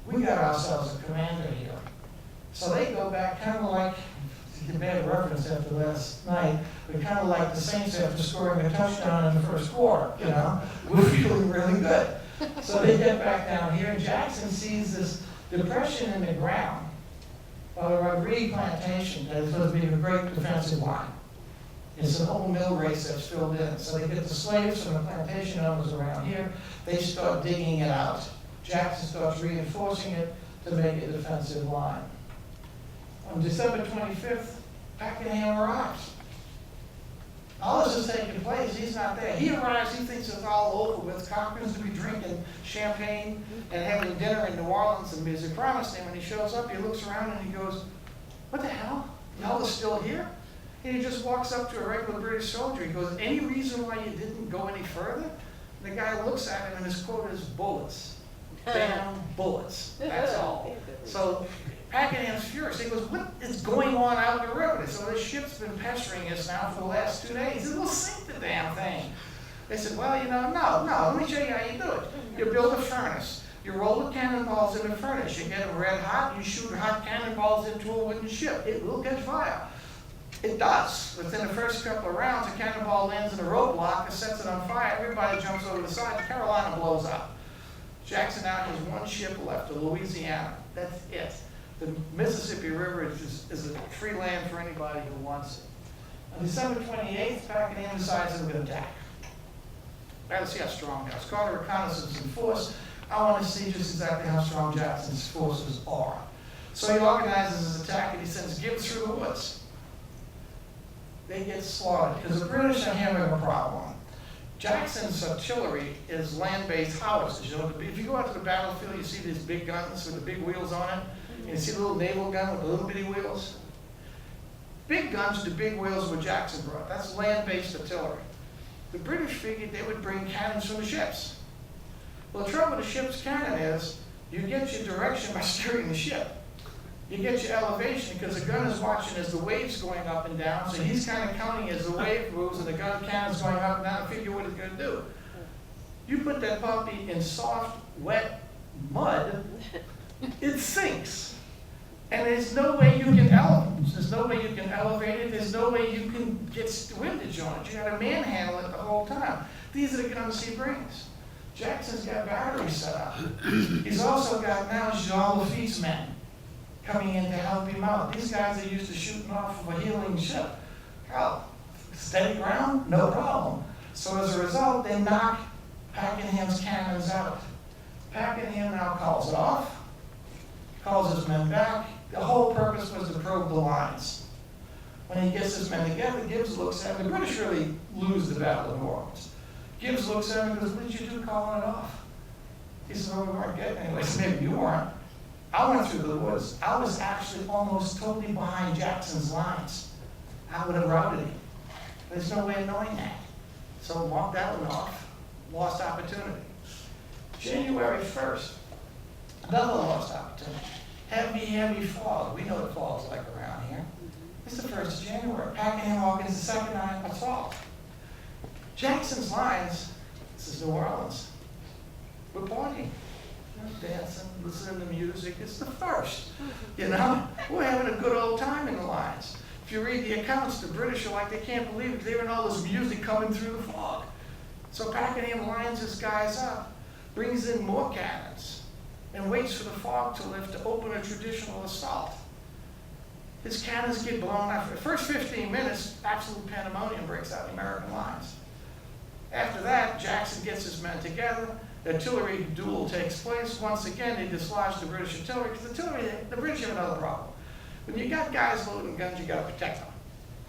We got ourselves a commander here. So they go back kind of like, a bad reference after last night, but kind of like the Saints after scoring a touchdown in the first quarter, you know? We're feeling really good. So they get back down here, and Jackson sees this depression in the ground by the Rodriguez plantation that is supposed to be a great defensive line. It's an old mill race that's filled in. So they get the slaves from the plantation owners around here. They start digging it out. Jackson starts reinforcing it to make a defensive line. On December 25th, Pakenham arrives. All this is taking place. He's not there. He arrives, he thinks it's all over with. Cochran's to be drinking champagne and having dinner in New Orleans, and as he promised him, when he shows up, he looks around and he goes, what the hell? Y'all are still here? And he just walks up to a regular British soldier. He goes, any reason why you didn't go any further? The guy looks at him and his quote is bullets. Damn bullets. That's all. So Pakenham's furious. He goes, what is going on out in the river? So this ship's been pestering us now for the last 2 days. He said, we'll sink the damn thing. They said, well, no, let me show you how you do it. You build a furnace. You roll the cannonballs in the furnace. You get them red hot. You shoot hot cannonballs into a wooden ship. It will catch fire. It does. Within the first couple of rounds, a cannonball lands in a roadblock and sets it on fire. Everybody jumps over the side. Carolina blows up. Jackson now has one ship left, the Louisiana. That's it. The Mississippi River is a free land for anybody who wants it. On December 28th, Pakenham decides he's going to attack. Let's see how strong he is. Called a reconnaissance in force. I want to see just exactly how strong Jackson's forces are. So he organizes his attack and he sends Gibbs through the woods. They get slaughtered because the British are having a problem. Jackson's artillery is land-based howitzers. You know, if you go out to the battlefield, you see these big guns with the big wheels on it. And you see the little naval gun with the little bitty wheels. Big guns with the big wheels were Jackson brought. That's land-based artillery. The British figured they would bring cannons from the ships. Well, the trouble with the ship's cannon is you get your direction by steering the ship. You get your elevation because the gun is watching as the waves going up and down, so he's kind of counting as the wave moves and the gun cannon's going up and down to figure what it's going to do. You put that puppy in soft, wet mud, it sinks. And there's no way you can elevate it. There's no way you can elevate it. There's no way you can get windage on it. You got to manhandle it the whole time. These are the guns he brings. Jackson's got batteries set up. He's also got now Jean Lafitte's men coming in to help him out. These guys are used to shooting off of a heeling ship. Oh, steady ground, no problem. So as a result, they knock Pakenham's cannons out. Pakenham now calls it off, calls his men back. The whole purpose was to probe the lines. When he gets his men together, Gibbs looks at him. The British really lose the Battle of New Orleans. Gibbs looks at him and goes, what did you do calling it off? He said, well, we weren't getting anyway. So maybe you weren't. I went through the woods. I was actually almost totally behind Jackson's lines. I would have routed him. There's no way of knowing that. So walked that one off, lost opportunity. January 1st, another lost opportunity. Heavy fog. We know what fog's like around here. It's the 1st of January. Pakenham organizes the second night assault. Jackson's lines, this is New Orleans. We're partying. Dancing, listening to music. It's the 1st, you know? We're having a good old time in the lines. If you read the accounts, the British are like, they can't believe it. They're hearing all this music coming through the fog. So Pakenham lines his guys up, brings in more cannons, and waits for the fog to lift to open a traditional assault. His cannons get blown out. For the first 15 minutes, absolute pandemonium breaks out in the American lines. After that, Jackson gets his men together. The artillery duel takes place. Once again, they dislodge the British artillery, because the British have another problem. When you got guys loading guns, you got to protect them.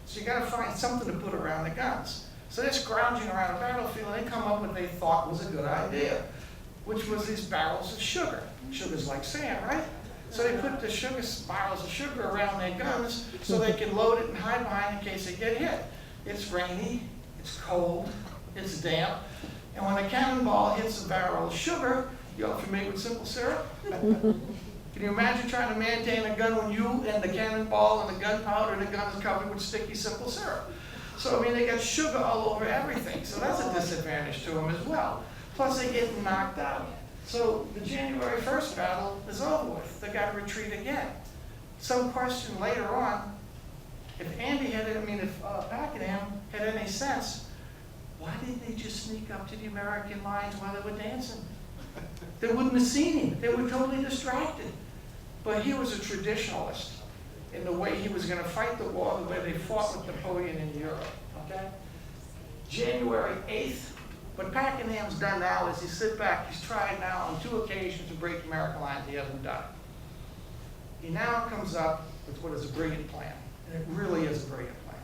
So you got to find something to put around the guns. So they're scrounging around the battlefield, and they come up with what they thought was a good idea, which was these barrels of sugar. Sugar's like sand, right? So they put the barrels of sugar around their guns so they can load it and hide behind in case they get hit. It's rainy, it's cold, it's damp. And when a cannonball hits a barrel of sugar, you all familiar with simple syrup? Can you imagine trying to maintain a gun when you and the cannonball and the gunpowder and the gun is covered with sticky simple syrup? So, I mean, they got sugar all over everything. So that's a disadvantage to them as well. Plus, they get knocked out. So the January 1st battle is over with. They got to retreat again. Some question later on, if Pakenham had any sense, why didn't they just sneak up to the American lines while they were dancing? They wouldn't have seen him. They were totally distracted. But he was a traditionalist in the way he was going to fight the war, the way they fought with Napoleon in Europe. Okay? January 8th, what Pakenham's done now is he sit back. He's tried now on 2 occasions to break American lines. He hasn't done it. He now comes up with what is a brilliant plan. And it really is a brilliant plan.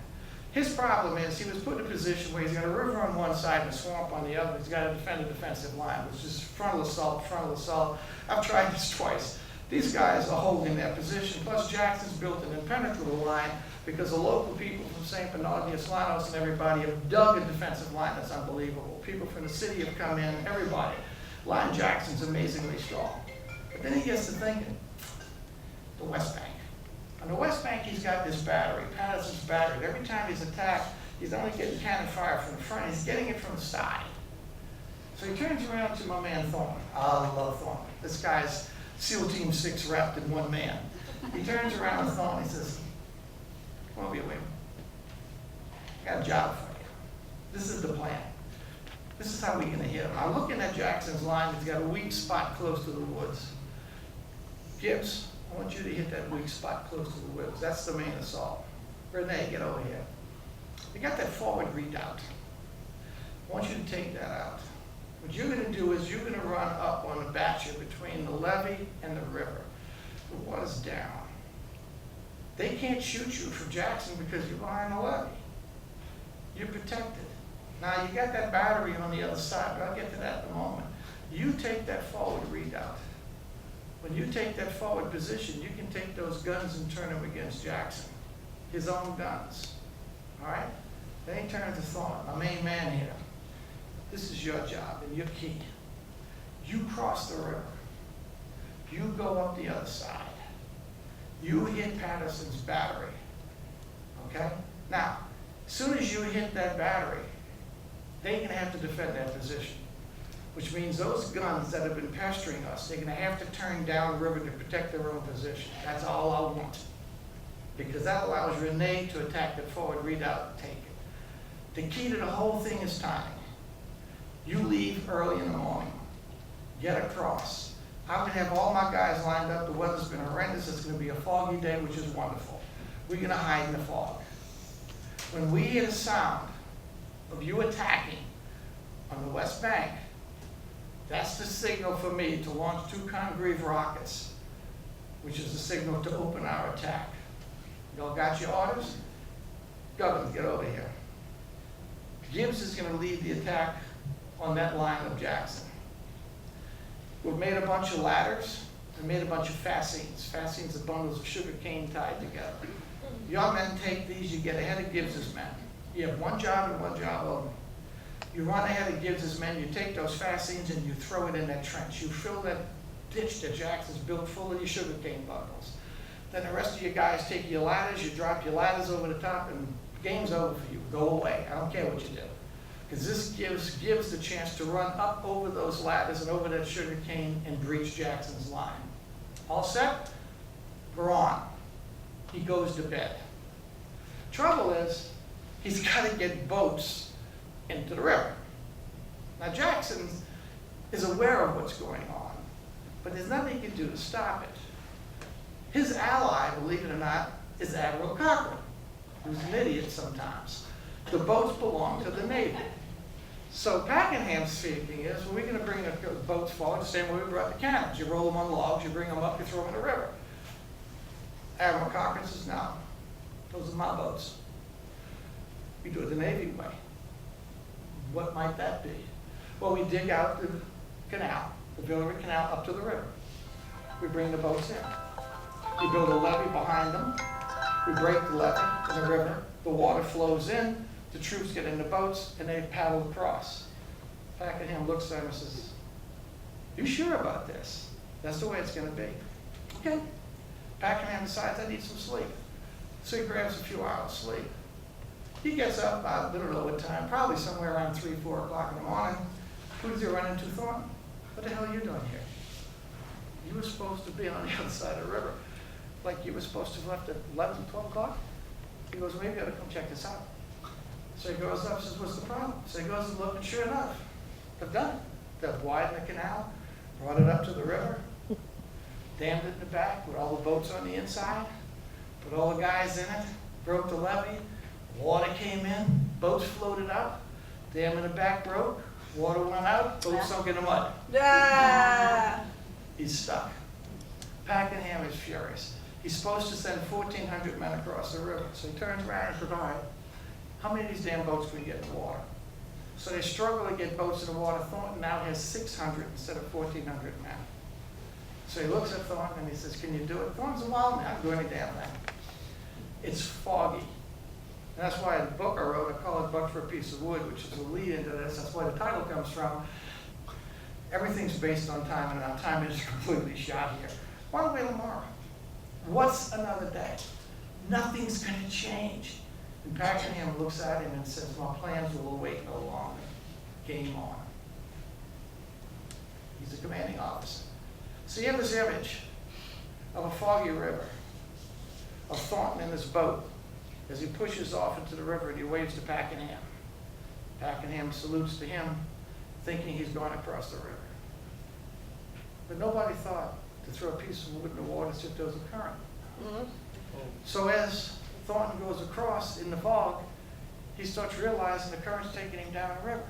His problem is he was put in a position where he's got a river on one side and a swamp on the other. He's got to defend a defensive line, which is frontal assault, frontal assault. I've tried this twice. These guys are holding their position, plus Jackson's built an impenetrable line because the local people from St. Bernard, the Islanos, and everybody have dug a defensive line that's unbelievable. People from the city have come in, everybody. Line Jackson's amazingly strong. But then he gets to thinking, the West Bank. On the West Bank, he's got this battery, Patterson's battery. Every time he's attacked, he's only getting cannon fire from the front, he's getting it from the side. So he turns around to my man Thorne. I love Thorne. This guy's SEAL Team 6 wrapped in one man. He turns around to Thorne and he says, come over here, William. I got a job for you. This is the plan. This is how we're going to hit him. I'm looking at Jackson's line. He's got a weak spot close to the woods. Gibbs, I want you to hit that weak spot close to the woods. That's the main assault. Renee, get over here. You got that forward redoubt. I want you to take that out. What you're going to do is you're going to run up on the batcher between the levee and the river. The water's down. They can't shoot you from Jackson because you're behind the levee. You're protected. Now you got that battery on the other side, but I'll get to that in a moment. You take that forward redoubt. When you take that forward position, you can take those guns and turn them against Jackson. His own guns. All right? Then he turns to Thorne, my main man here. This is your job and your key. You cross the river. You go up the other side. You hit Patterson's battery. Okay? Now, as soon as you hit that battery, they're going to have to defend that position, which means those guns that have been pestering us, they're going to have to turn downriver to protect their own position. That's all I want, because that allows Renee to attack the forward redoubt and take it. The key to the whole thing is timing. You leave early in the morning, get across. I'm going to have all my guys lined up. The weather's been horrendous. It's going to be a foggy day, which is wonderful. We're going to hide in the fog. When we hear the sound of you attacking on the West Bank, that's the signal for me to launch 2 Congreve rockets, which is the signal to open our attack. Y'all got your orders? Governor, get over here. Gibbs is going to lead the attack on that line of Jackson. We've made a bunch of ladders and made a bunch of fascines. Fascines are bundles of sugar cane tied together. Your men take these, you get ahead of Gibbs's men. You have one job and one job only. You run ahead of Gibbs's men, you take those fascines and you throw it in that trench. You fill that ditch that Jackson's built full of your sugar cane bundles. Then the rest of you guys take your ladders, you drop your ladders over the top, and game's over for you. Go away. I don't care what you do. Because this gives the chance to run up over those ladders and over that sugar cane and breach Jackson's line. All set? We're on. He goes to bed. Trouble is, he's got to get boats into the river. Now Jackson is aware of what's going on, but there's nothing he can do to stop it. His ally, believe it or not, is Admiral Cochrane, who's an idiot sometimes. The boats belong to the Navy. So Pakenham's thinking is, well, we're going to bring the boats forward the same way we brought the cannons. You roll them on logs, you bring them up, you throw them in the river. Admiral Cochrane says, no, those are my boats. We do it the Navy way. What might that be? Well, we dig out the canal, the Villeray Canal, up to the river. We bring the boats in. We build a levee behind them. We break the levee in the river. The water flows in. The troops get in the boats, and they paddle across. Pakenham looks at him and says, you sure about this? That's the way it's going to be. Okay. Pakenham decides, I need some sleep. So he grabs a few hours sleep. He gets up, I don't know what time, probably somewhere around 3, 4 o'clock in the morning. Who does he run into? Thorne? What the hell are you doing here? You were supposed to be on the other side of the river. Like you were supposed to have left at 11, 12 o'clock? He goes, maybe I ought to come check this out. So he goes up and says, what's the problem? So he goes and looks, and sure enough, they've done it. They've widened the canal, brought it up to the river, dammed it in the back with all the boats on the inside, put all the guys in it, broke the levee, water came in, boats floated up, dam in the back broke, water went out, boats sunk in the mud. Yeah. He's stuck. Pakenham is furious. He's supposed to send 1,400 men across the river. So he turns around and says, all right, how many of these damn boats can we get in the water? So they struggle to get boats in the water. Thornton now has 600 instead of 1,400 men. So he looks at Thornton and he says, can you do it? Thornton's a wild man, I can do any damn thing. It's foggy. And that's why in the book I wrote, I call it Buck for a Piece of Wood, which is a lead into this. That's where the title comes from. Everything's based on time, and our time is completely shot here. By the way, tomorrow, what's another day? Nothing's going to change. And Pakenham looks at him and says, my plans will await no longer. Game on. He's a commanding officer. So you have this image of a foggy river, of Thornton in his boat as he pushes off into the river and he waves to Pakenham. Pakenham salutes to him, thinking he's going across the river. But nobody thought to throw a piece of wood in the water so there was a current. So as Thornton goes across in the fog, he starts realizing the current's taking him down the river.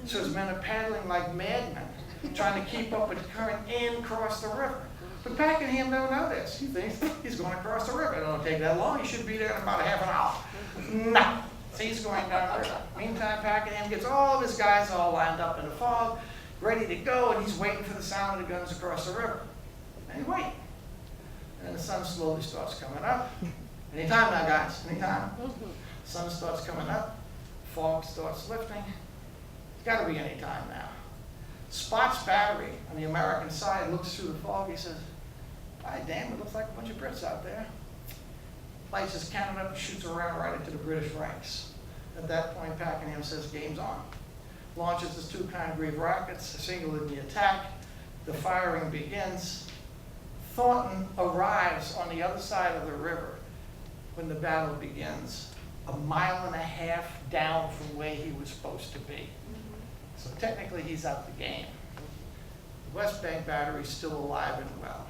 So his men are paddling like madmen, trying to keep up with the current and cross the river. But Pakenham don't know this. He thinks he's going across the river. It don't take that long. He should be there in about a half an hour. No. So he's going down the river. Meantime, Pakenham gets all of his guys all lined up in the fog, ready to go, and he's waiting for the sound of the guns across the river. And he's waiting. And the sun slowly starts coming up. Anytime now, guys. Anytime. Sun starts coming up. Fog starts lifting. It's got to be any time now. Spott's battery on the American side looks through the fog. He says, "Ay, damn, it looks like a bunch of Brits out there." Lights his cannon up and shoots around right into the British ranks. At that point, Pakenham says, "Game's on." Launches his two Congreve rockets, a single in the attack. The firing begins. Thornton arrives on the other side of the river when the battle begins, 1.5 miles down from where he was supposed to be. So technically he's out the game. The West Bank battery is still alive and well.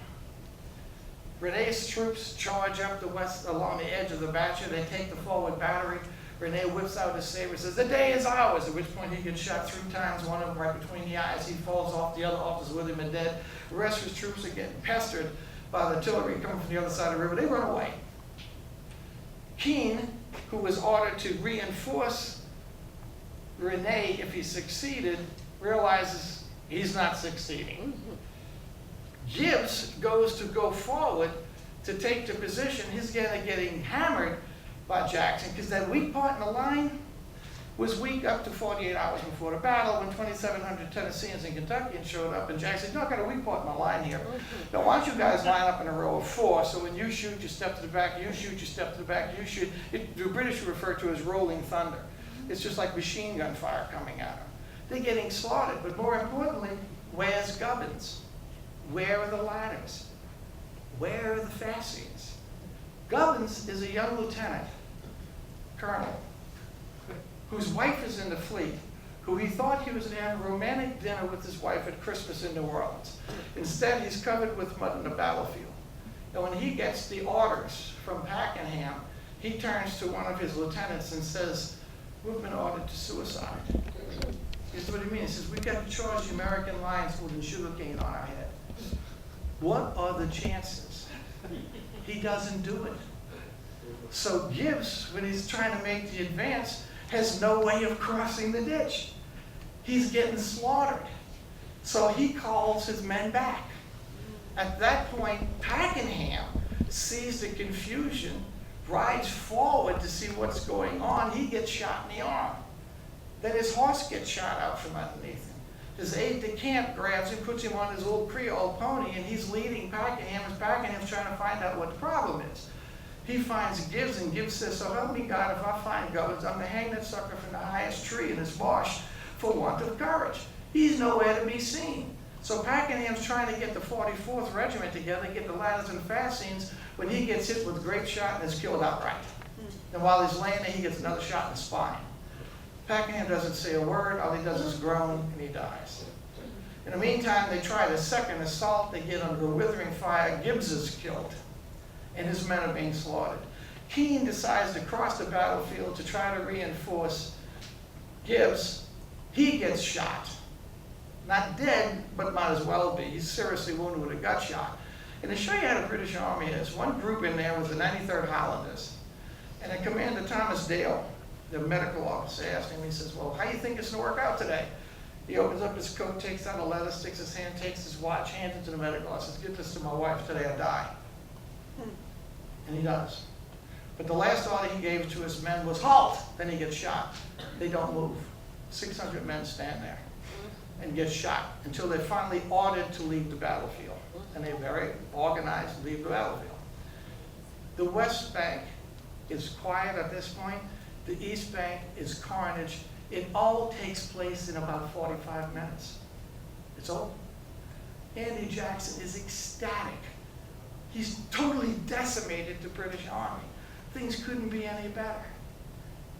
Rene's troops charge up the west along the edge of the battery. They take the forward battery. Rene whips out his saber and says, "The day is ours," at which point he gets shot 3 times, one of them right between the eyes. He falls off, the other officers with him and dead. The rest of his troops are getting pestered by the artillery coming from the other side of the river. They run away. Keane, who was ordered to reinforce Rene if he succeeded, realizes he's not succeeding. Gibbs goes to go forward to take the position. He's getting hammered by Jackson because that weak part in the line was weak up to 48 hours before the battle when 2,700 Tennesseans and Kentuckians showed up, and Jackson said, "No, I've got a weak part in my line here. Now, why don't you guys line up in a row of 4, so when you shoot, you step to the back, you shoot, you step to the back, you shoot." The British refer to as rolling thunder. It's just like machine gun fire coming at them. They're getting slaughtered, but more importantly, where's Gubbins? Where are the ladders? Where are the fascines? Gubbins is a young lieutenant, colonel, whose wife is in the fleet, who he thought he was going to have a romantic dinner with his wife at Christmas in New Orleans. Instead, he's covered with mud in the battlefield. And when he gets the orders from Pakenham, he turns to one of his lieutenants and says, "We've been ordered to suicide." Here's what he means. He says, "We've got to charge the American lines holding sugarcane on our head. What are the chances?" He doesn't do it. So Gibbs, when he's trying to make the advance, has no way of crossing the ditch. He's getting slaughtered. So he calls his men back. At that point, Pakenham sees the confusion, rides forward to see what's going on. He gets shot in the arm. Then his horse gets shot out from underneath him. His aide-de-camp grabs him, puts him on his old Creole pony, and he's leading Pakenham as Pakenham's trying to find out what the problem is. He finds Gibbs, and Gibbs says, "So help me God, if I find Gubbins, I'm going to hang that sucker from the highest tree in this marsh for want of courage." He's nowhere to be seen. So Pakenham's trying to get the 44th Regiment together, get the ladders and fascines, when he gets hit with a grape shot and is killed outright. And while he's laying there, he gets another shot in the spine. Pakenham doesn't say a word. All he does is groan, and he dies. In the meantime, they try the second assault. They get under a withering fire. Gibbs is killed, and his men are being slaughtered. Keane decides to cross the battlefield to try to reinforce Gibbs. He gets shot. Not dead, but might as well be. He's seriously wounded with a gut shot. And to show you how the British Army is, one group in there was the 93rd Highlanders. And then Commander Thomas Dale, the medical officer, asked him, he says, "Well, how do you think it's going to work out today?" He opens up his coat, takes out a letter, sticks his hand, takes his watch, hands it to the medical officer, says, "Give this to my wife, today I die." And he does. But the last order he gave to his men was halt. Then he gets shot. They don't move. 600 men stand there and get shot until they're finally ordered to leave the battlefield. And they're very organized to leave the battlefield. The West Bank is quiet at this point. The East Bank is carnage. It all takes place in about 45 minutes. It's over. Andy Jackson is ecstatic. He's totally decimated the British Army. Things couldn't be any better.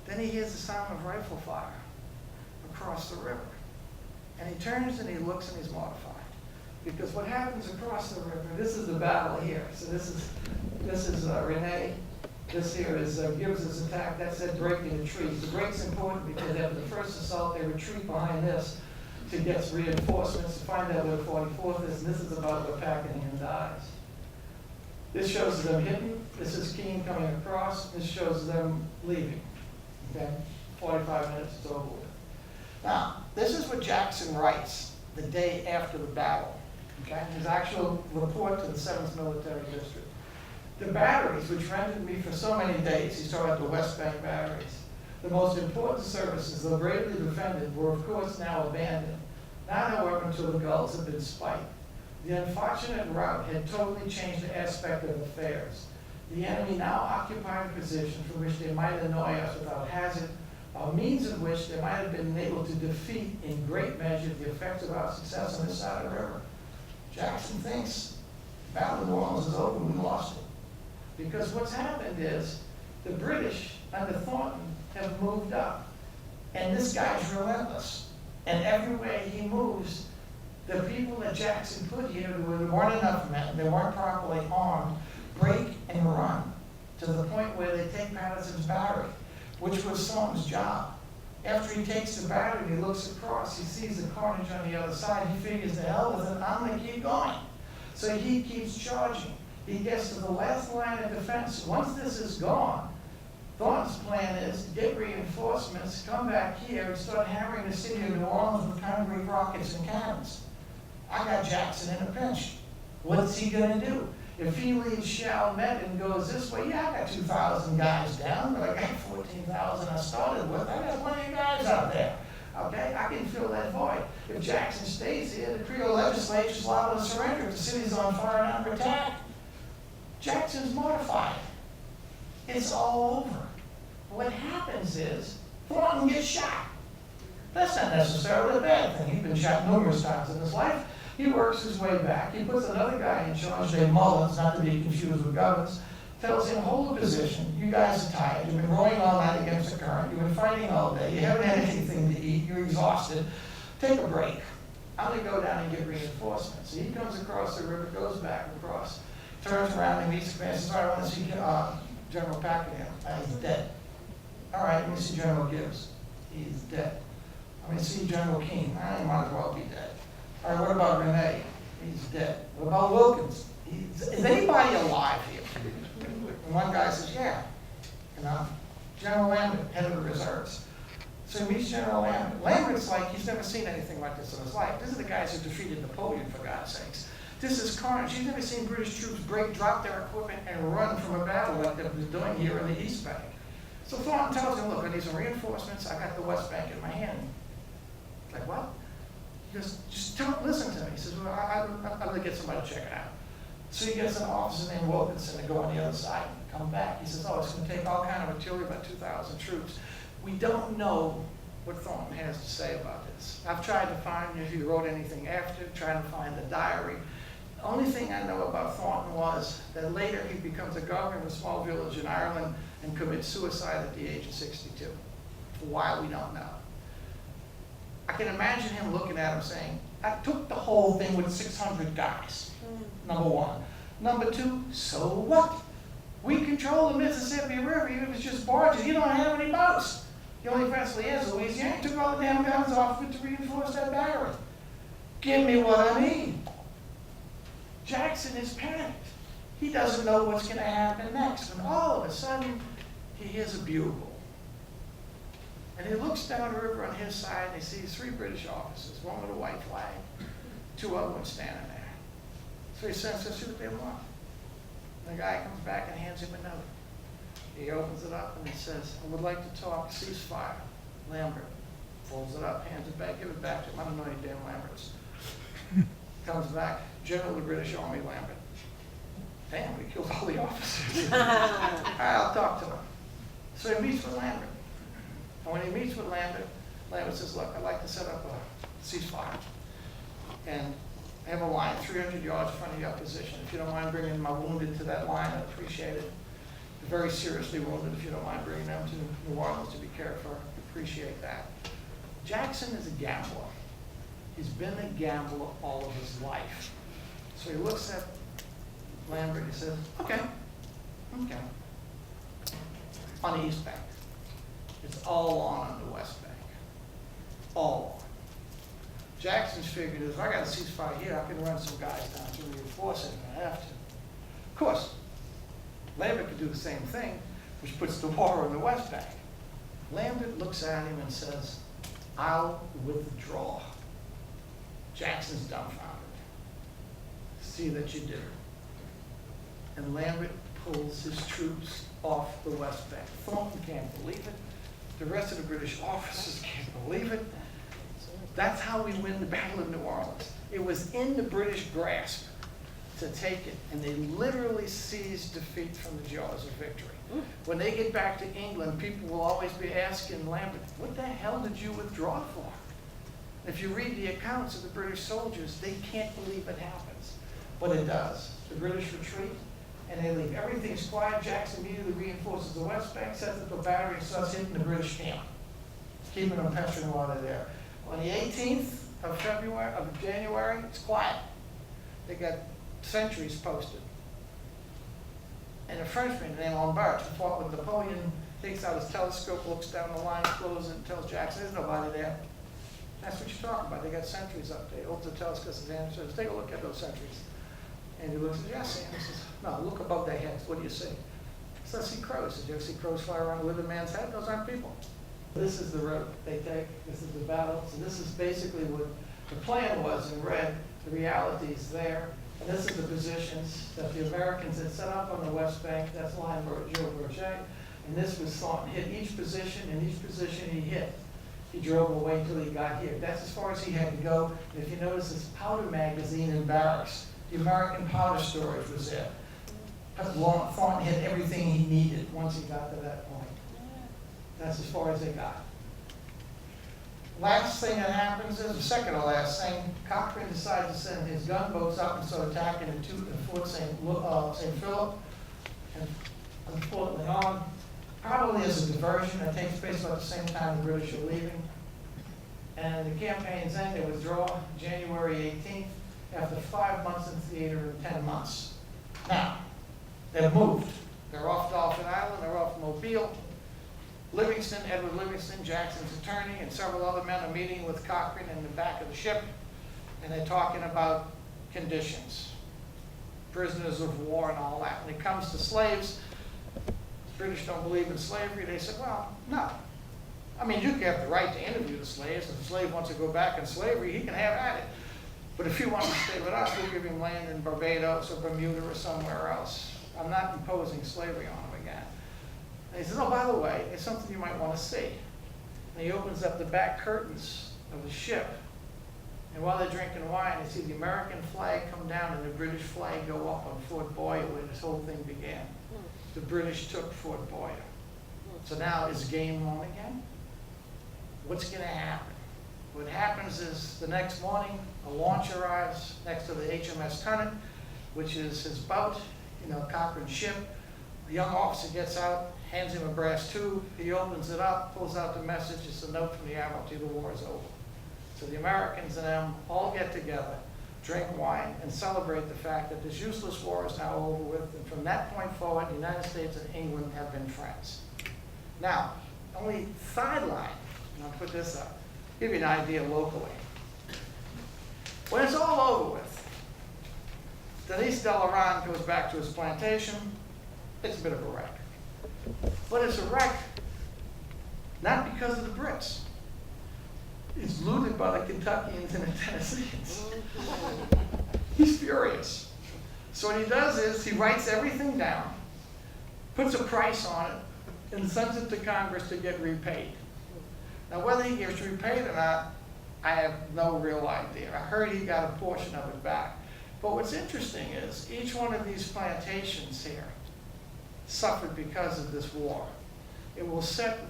Then he hears the sound of rifle fire across the river. And he turns and he looks and he's mortified. Because what happens across the river, this is the battle here. So this is Renee. This here is Gibbs's attack. That's that break in the trees. The break's important because after the first assault, they retreat behind this to get reinforcements to find out where the 44th is. And this is about where Pakenham dies. This shows them hidden. This is Keane coming across. This shows them leaving. Okay, 45 minutes, it's over with. Now, this is what Jackson writes the day after the battle. Okay, his actual report to the 7th Military District. The batteries, which rendered me for so many days, he's talking about the West Bank batteries, the most important services, though bravely defended, were of course now abandoned. Not, however, until the gulls had been spiked. The unfortunate rout had totally changed the aspect of affairs. The enemy now occupied a position from which they might annoy us without hazard, by means of which they might have been able to defeat in great measure the effects of our success on this side of the river. Jackson thinks the Battle of New Orleans is over, we lost it. Because what's happened is the British under Thornton have moved up. And this guy's relentless. And everywhere he moves, the people that Jackson put here, there weren't enough men, they weren't properly armed, break and run to the point where they take Patterson's battery, which was Thornton's job. After he takes the battery, he looks across, he sees the carnage on the other side, he figures, the hell with it, I'm gonna keep going. So he keeps charging. He gets to the last line of defense. Once this is gone, Thornton's plan is to get reinforcements, come back here, and start hammering the city of New Orleans with concrete rockets and cannons. I got Jackson in a pinch. What's he gonna do? If he leaves Chalmette and goes this way, yeah, I got 2,000 guys down, but I got 14,000 I started with. I got plenty of guys out there. Okay, I can fill that void. If Jackson stays here, the Creole legislature's liable to surrender if the city's on fire and under attack. Jackson's mortified. It's all over. What happens is Thornton gets shot. That's not necessarily a bad thing. He's been shot numerous times in his life. He works his way back. He puts another guy in charge named Mullins, not to be confused with Governors, tells him, hold the position. You guys are tired. You've been rowing all night against the current. You've been fighting all day. You haven't had anything to eat. You're exhausted. Take a break. I'm going to go down and get reinforcements. So he comes across the river, goes back across, turns around and meets the command. Says, all right, I want to see General Pakenham. He's dead. All right, let me see General Gibbs. He's dead. I'm going to see General Keane. I might as well be dead. All right, what about Renee? He's dead. What about Wilkins? Is anybody alive here? And one guy says, yeah. General Lambert, head of the reserves. So he meets General Lambert. Lambert's like, he's never seen anything like this in his life. This is the guys who defeated Napoleon, for God's sakes. This is carnage. He's never seen British troops drop their equipment and run from a battle like they've been doing here in the East Bank. So Thornton tells him, look, I need some reinforcements. I got the West Bank in my hand. Like, what? He goes, just listen to me. He says, well, I'm going to get somebody to check it out. So he gets an officer named Wilkinson to go on the other side and come back. He says, oh, it's going to take all kind of artillery, about 2,000 troops. We don't know what Thornton has to say about this. I've tried to find if he wrote anything after, trying to find the diary. The only thing I know about Thornton was that later he becomes a governor of a small village in Ireland and commits suicide at the age of 62. Why, we don't know. I can imagine him looking at him saying, I took the whole thing with 600 guys, number one. Number two, so what? We control the Mississippi River, even if it's just barges. You don't have any boats. The only vessel he has is Louisiana. He took all the damn guns off of it to reinforce that battery. Give me what I need. Jackson is panicked. He doesn't know what's going to happen next. And all of a sudden, he hears a bugle. And he looks down the river on his side and he sees 3 British officers, one with a white flag, 2 other ones standing there. So he sends to see what they want. And the guy comes back and hands him a note. He opens it up and he says, I would like to talk ceasefire. Lambert folds it up, hands it back, give it back to him. I don't know any damn Lamberts. Comes back, General of the British Army, Lambert. Damn, we killed all the officers. All right, I'll talk to him. So he meets with Lambert. And when he meets with Lambert, Lambert says, look, I'd like to set up a ceasefire. And I have a line 300 yards in front of your position. If you don't mind bringing my wounded to that line, I'd appreciate it. Very seriously wounded, if you don't mind bringing them to New Orleans to be cared for, appreciate that. Jackson is a gambler. He's been a gambler all of his life. So he looks at Lambert and he says, okay. On the East Bank. It's all on the West Bank. All on. Jackson's figured is, if I got a ceasefire here, I can run some guys down to reinforce it if I have to. Of course, Lambert could do the same thing, which puts the war on the West Bank. Lambert looks at him and says, I'll withdraw. Jackson's dumbfounded. See that you did it. And Lambert pulls his troops off the West Bank. Thornton can't believe it. The rest of the British officers can't believe it. That's how we win the Battle of New Orleans. It was in the British grasp to take it, and they literally seized defeat from the jaws of victory. When they get back to England, people will always be asking Lambert, what the hell did you withdraw for? If you read the accounts of the British soldiers, they can't believe it happens. But it does. The British retreat, and they leave. Everything's quiet. Jackson immediately reinforces the West Bank, sets up a battery, and starts hitting the British camp, keeping them pestering while they're there. On the 18th of January, it's quiet. They got sentries posted. And a Frenchman named Lombard, who fought with Napoleon, takes out his telescope, looks down the line, closes it, and tells Jackson, there's nobody there. That's what you're talking about. They got sentries up there. Opens the telescope and says, take a look at those sentries. And he looks at Jesse and he says, no, look above their heads. What do you see? He says, I see crows. Did you ever see crows fly around a living man's head? Those aren't people. This is the road they take. This is the battle. So this is basically what the plan was in red. The reality is there. And this is the positions that the Americans had set up on the West Bank. That's line Joe Berger. And this was Thornton. Hit each position, and each position he hit, he drove away until he got here. That's as far as he had to go. And if you notice this powder magazine in barracks, the American powder storage was there. Thornton hit everything he needed once he got to that point. That's as far as they got. Last thing that happens is, the second to last thing, Cochrane decides to send his gunboats up and start attacking Fort St. Philip and Fort Leon, probably as a diversion that takes place about the same time the British are leaving. And the campaigns end, they withdraw January 18th after 5 months in theater and 10 months. Now, they've moved. They're off Dolphin Island, they're off Mobile. Livingston, Edward Livingston, Jackson's attorney, and several other men are meeting with Cochrane in the back of the ship, and they're talking about conditions, prisoners of war and all that. When it comes to slaves, the British don't believe in slavery. They said, well, no. I mean, you have the right to interview the slaves. If a slave wants to go back in slavery, he can have at it. But if he wants to stay with us, we'll give him land in Barbados or Bermuda or somewhere else. I'm not imposing slavery on him again. And he says, oh, by the way, it's something you might want to see. And he opens up the back curtains of the ship. And while they're drinking wine, they see the American flag come down and the British flag go up on Fort Boyer, where this whole thing began. The British took Fort Boyer. So now is game on again? What's going to happen? What happens is the next morning, a launch arrives next to the HMS Tennant, which is his boat, Cochrane's ship. The young officer gets out, hands him a brass tube. He opens it up, pulls out the message. It's a note from the Admiralty, the war is over. So the Americans and them all get together, drink wine, and celebrate the fact that this useless war is now over with. And from that point forward, the United States and England have been friends. Now, only sideline, and I'll put this up, give you an idea locally. When it's all over with, Denis Delaran goes back to his plantation. It's a bit of a wreck. But it's a wreck not because of the Brits. It's looted by the Kentuckians and the Tennesseans. He's furious. So what he does is he writes everything down, puts a price on it, and sends it to Congress to get repaid. Now, whether he gets repaid or not, I have no real idea. I heard he got a portion of it back. But what's interesting is each one of these plantations here suffered because of this war. It will set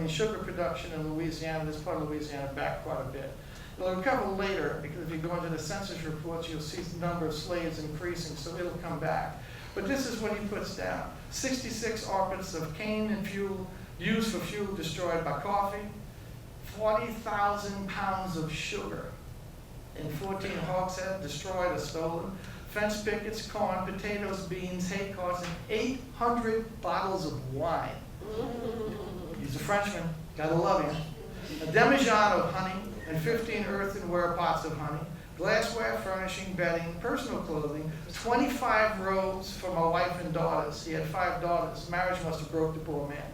sugar production in Louisiana, this part of Louisiana, back quite a bit. It'll recover later, because if you go into the census reports, you'll see the number of slaves increasing, so it'll come back. But this is what he puts down. 66 arpents of cane and fuel used for fuel destroyed by coffee, 40,000 pounds of sugar in 14 hogsheads destroyed or stolen, fence pickets, corn, potatoes, beans, hay carts, and 800 bottles of wine. He's a Frenchman, gotta love him. A demijohn of honey and 15 earthenware pots of honey, glassware, furnishing, bedding, personal clothing, 25 robes for my wife and daughters. He had 5 daughters. Marriage must have broke the poor man.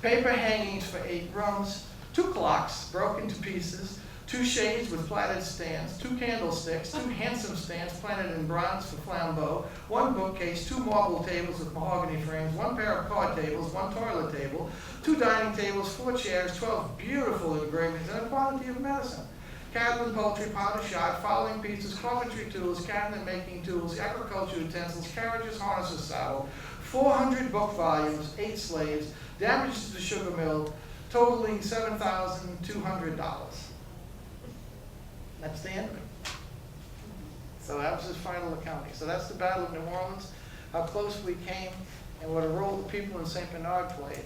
Paper hangings for 8 rooms, 2 clocks broken to pieces, 2 shades with plaited stands, 2 candlesticks, 2 handsome stands planted in bronze for flambeaux, 1 bookcase, 2 marble tables with mahogany frames, 1 pair of card tables, 1 toilet table, 2 dining tables, 4 chairs, 12 beautiful engravings, and a quantity of medicine. Cattle and poultry, powder shot, fowling pieces, carpentry tools, cabinet making tools, agricultural utensils, carriages, harnesses, saddle, 400 book volumes, 8 slaves, damages to the sugar mill, totaling $7,200. That's the end of it. So that was his final accounting. So that's the Battle of New Orleans, how close we came, and what a role the people in St. Bernard played,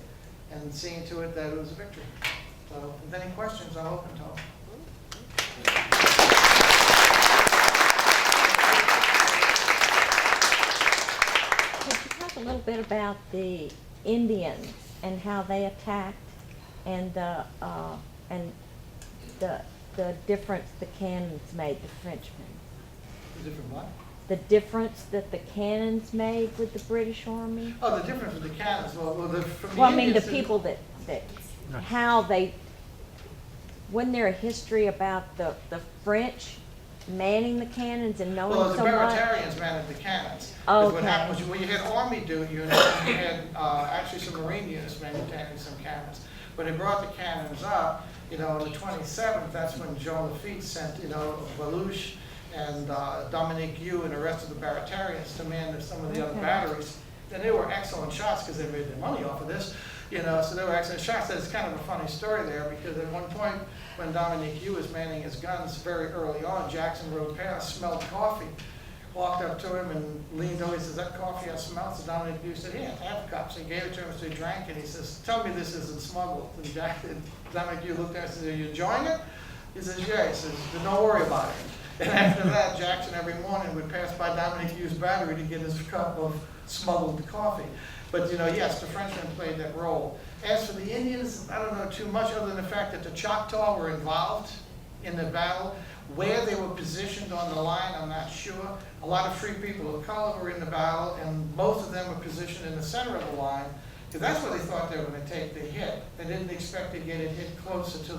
and seeing to it that it was a victory. So if there's any questions, I'm open to them. Could you talk a little bit about the Indians and how they attacked, and the difference the cannons made, the Frenchmen? The different what? The difference that the cannons made with the British Army? Oh, the difference with the cannons. From the Well, I mean, the Indians, people that how they, wasn't there a history about the French manning the cannons and knowing well, the so much? Baratarians managed the cannons. 'Cause what Okay. happened was when you had army units, you had actually some marine units manufacturing some cannons. When they brought the cannons up, on the 27th, that's when Jean Lafitte sent, Valouche and Dominique Yu and the rest of the Baratarians to man some of the other batteries. And they were excellent shots because they made their money off of this, so they were excellent shots. It's kind of a funny story there, because at one point when Dominique Yu was manning his guns very early on, Jackson rode past, smelled coffee, walked up to him and leaned over. He says, "That coffee I smell?" So Dominique Yu said, "Yeah, have a cup." So he gave it to him, so he drank it. He says, "Tell me this isn't smuggled." And Dominique Yu looked at him and said, "Are you enjoying it?" He says, "Yeah." He says, "Then don't worry about it." And after that, Jackson every morning would pass by Dominique Yu's battery to get his cup of smuggled coffee. But, yes, the Frenchmen played that role. As for the Indians, I don't know too much other than the fact that the Choctaw were involved in the battle. Where they were positioned on the line, I'm not sure. A lot of free people of color were in the battle, and most of them were positioned in the center of the line, because that's where they thought they were going to take the hit. They didn't expect to get it hit closer to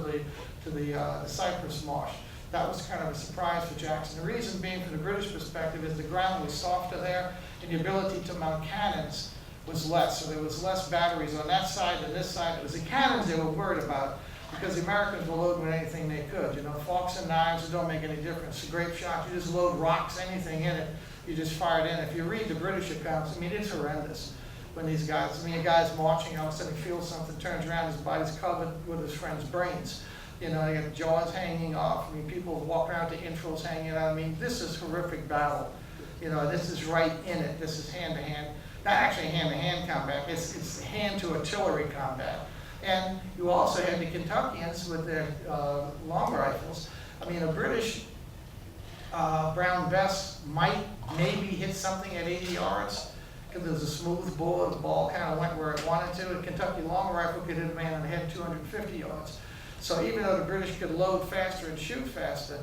the Cypress Marsh. That was kind of a surprise for Jackson. The reason being, from the British perspective, is the ground was softer there, and the ability to mount cannons was less. So there was less batteries on that side than this side. It was the cannons they were worried about, because the Americans were loading with anything they could. Forks and knives, it don't make any difference. The grape shot, you just load rocks, anything in it, you just fire it in. If you read the British accounts, it's horrendous. When these guys, a guy's marching, all of a sudden he feels something, turns around, his body's covered with his friend's brains. They got jaws hanging off. People walk around with the intros hanging out. This is horrific battle. This is right in it. This is hand-to-hand. Not actually hand-to-hand combat. It's hand-to-artillery combat. And you also had the Kentuckians with their long rifles. A British Brown Bess might maybe hit something at 80 yards, because it was a smooth bore. The ball kind of went where it wanted to. A Kentucky long rifle could hit a man on the head 250 yards. So even though the British could load faster and shoot faster,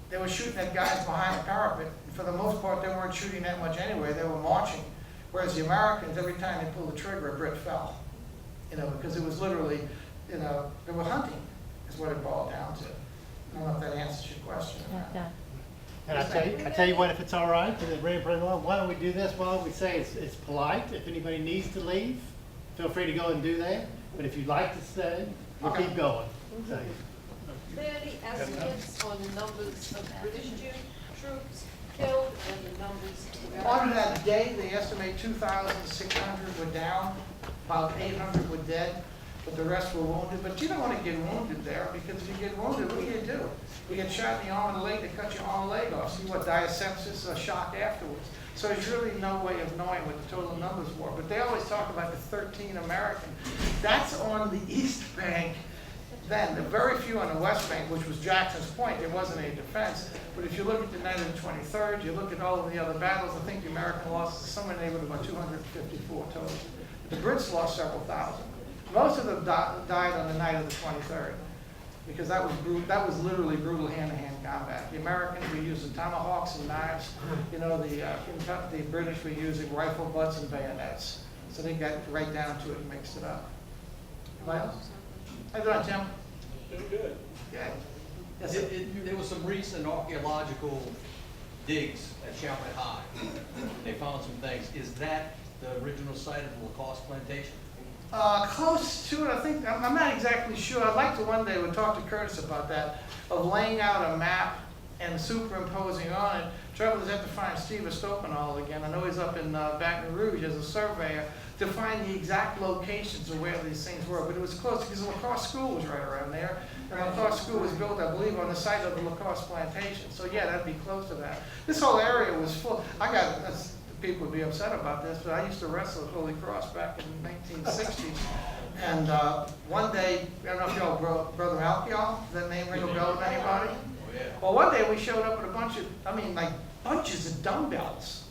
they were shooting at guys behind the parapet. For the most part, they weren't shooting that much anyway. They were marching. Whereas the Americans, every time they pulled the trigger, a Brit fell. you know, because it was literally, you know, they were hunting, is what it boiled down to. I don't know if that answers your question. or not. Yeah. And I tell you what, if it's all right, why don't we do this? Why don't we say it's polite? If anybody needs to leave, feel free to go and do that. But if you'd like to stay, we'll keep going. So, Are there any estimates on the numbers of British troops killed and the numbers of On American? that day, they estimate 2,600 were down, about 800 were dead, but the rest were wounded. But you don't want to get wounded there, because if you get wounded, what do you do? You get shot in the arm and the leg, they cut your arm and leg off. So you what, die of sepsis or shock afterwards. So there's really no way of knowing what the total numbers were. But they always talk about the 13 American. That's on the East Bank. Then, the very few on the West Bank, which was Jackson's Point, there wasn't any defense. But if you look at the night of the 23rd, you look at all of the other battles, I think the American losses are somewhere in the neighborhood of about 254 total. The Brits lost several thousand. Most of them died on the night of the 23rd, because that was literally brutal hand-to-hand combat. The Americans were using tomahawks and knives. You know, the British were using rifle butts and bayonets. So they got right down to it and mixed it up. Anybody else? How you doing, Tim? Doing good. Good. Yes, sir. There was some recent archaeological digs at Chapman High. They found some things. Is that the original site of the Lacoste plantation? Close to it, I think. I'm not exactly sure. I'd like to one day, we'll talk to Curtis about that, of laying out a map and superimposing on it. Trouble is, I have to find Steve Estopanol again. I know he's up in Baton Rouge as a surveyor, to find the exact locations of where these things were. But it was close, because the Lacoste School was right around there. And Lacoste School was built, I believe, on the site of the Lacoste plantation. So yeah, that'd be close to that. This whole area was full. People would be upset about this, but I used to wrestle at Holy Cross back in the 1960s. And one day, I don't know if y'all, Brother Alkiol, does that name ring a bell with anybody? Oh, yeah. Well, one day we showed up with a bunch of, bunches of dumbbells.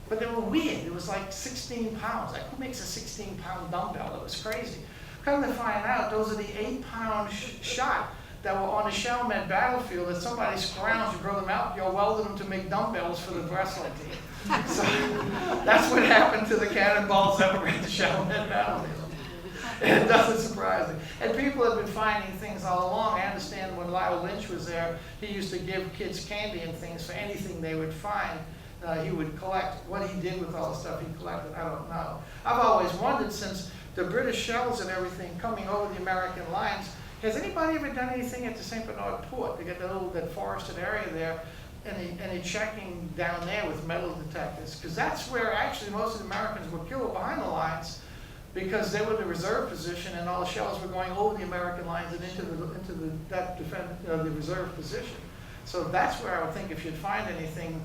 But they were weird. It was like 16 pounds. Like, who makes a 16-pound dumbbell? It was crazy. Come to find out, those are the 8-pound shot that were on the Chalmette battlefield that somebody scrounged and Brother Malkiel welded them to make dumbbells for the wrestling team. So that's what happened to the cannonballs that were in the Chalmette battlefield. And it doesn't surprise me. And people have been finding things all along. I understand when Lyle Lynch was there, he used to give kids candy and things for anything they would find. He would collect. What he did with all the stuff he collected, I don't know. I've always wondered, since the British shells and everything coming over the American lines, has anybody ever done anything at the St. Bernard Port? They got that forested area there, any checking down there with metal detectors? Because that's where actually most of the Americans were killed, behind the lines, because they were in the reserve position and all the shells were going over the American lines and into the reserve position. So that's where I would think if you'd find anything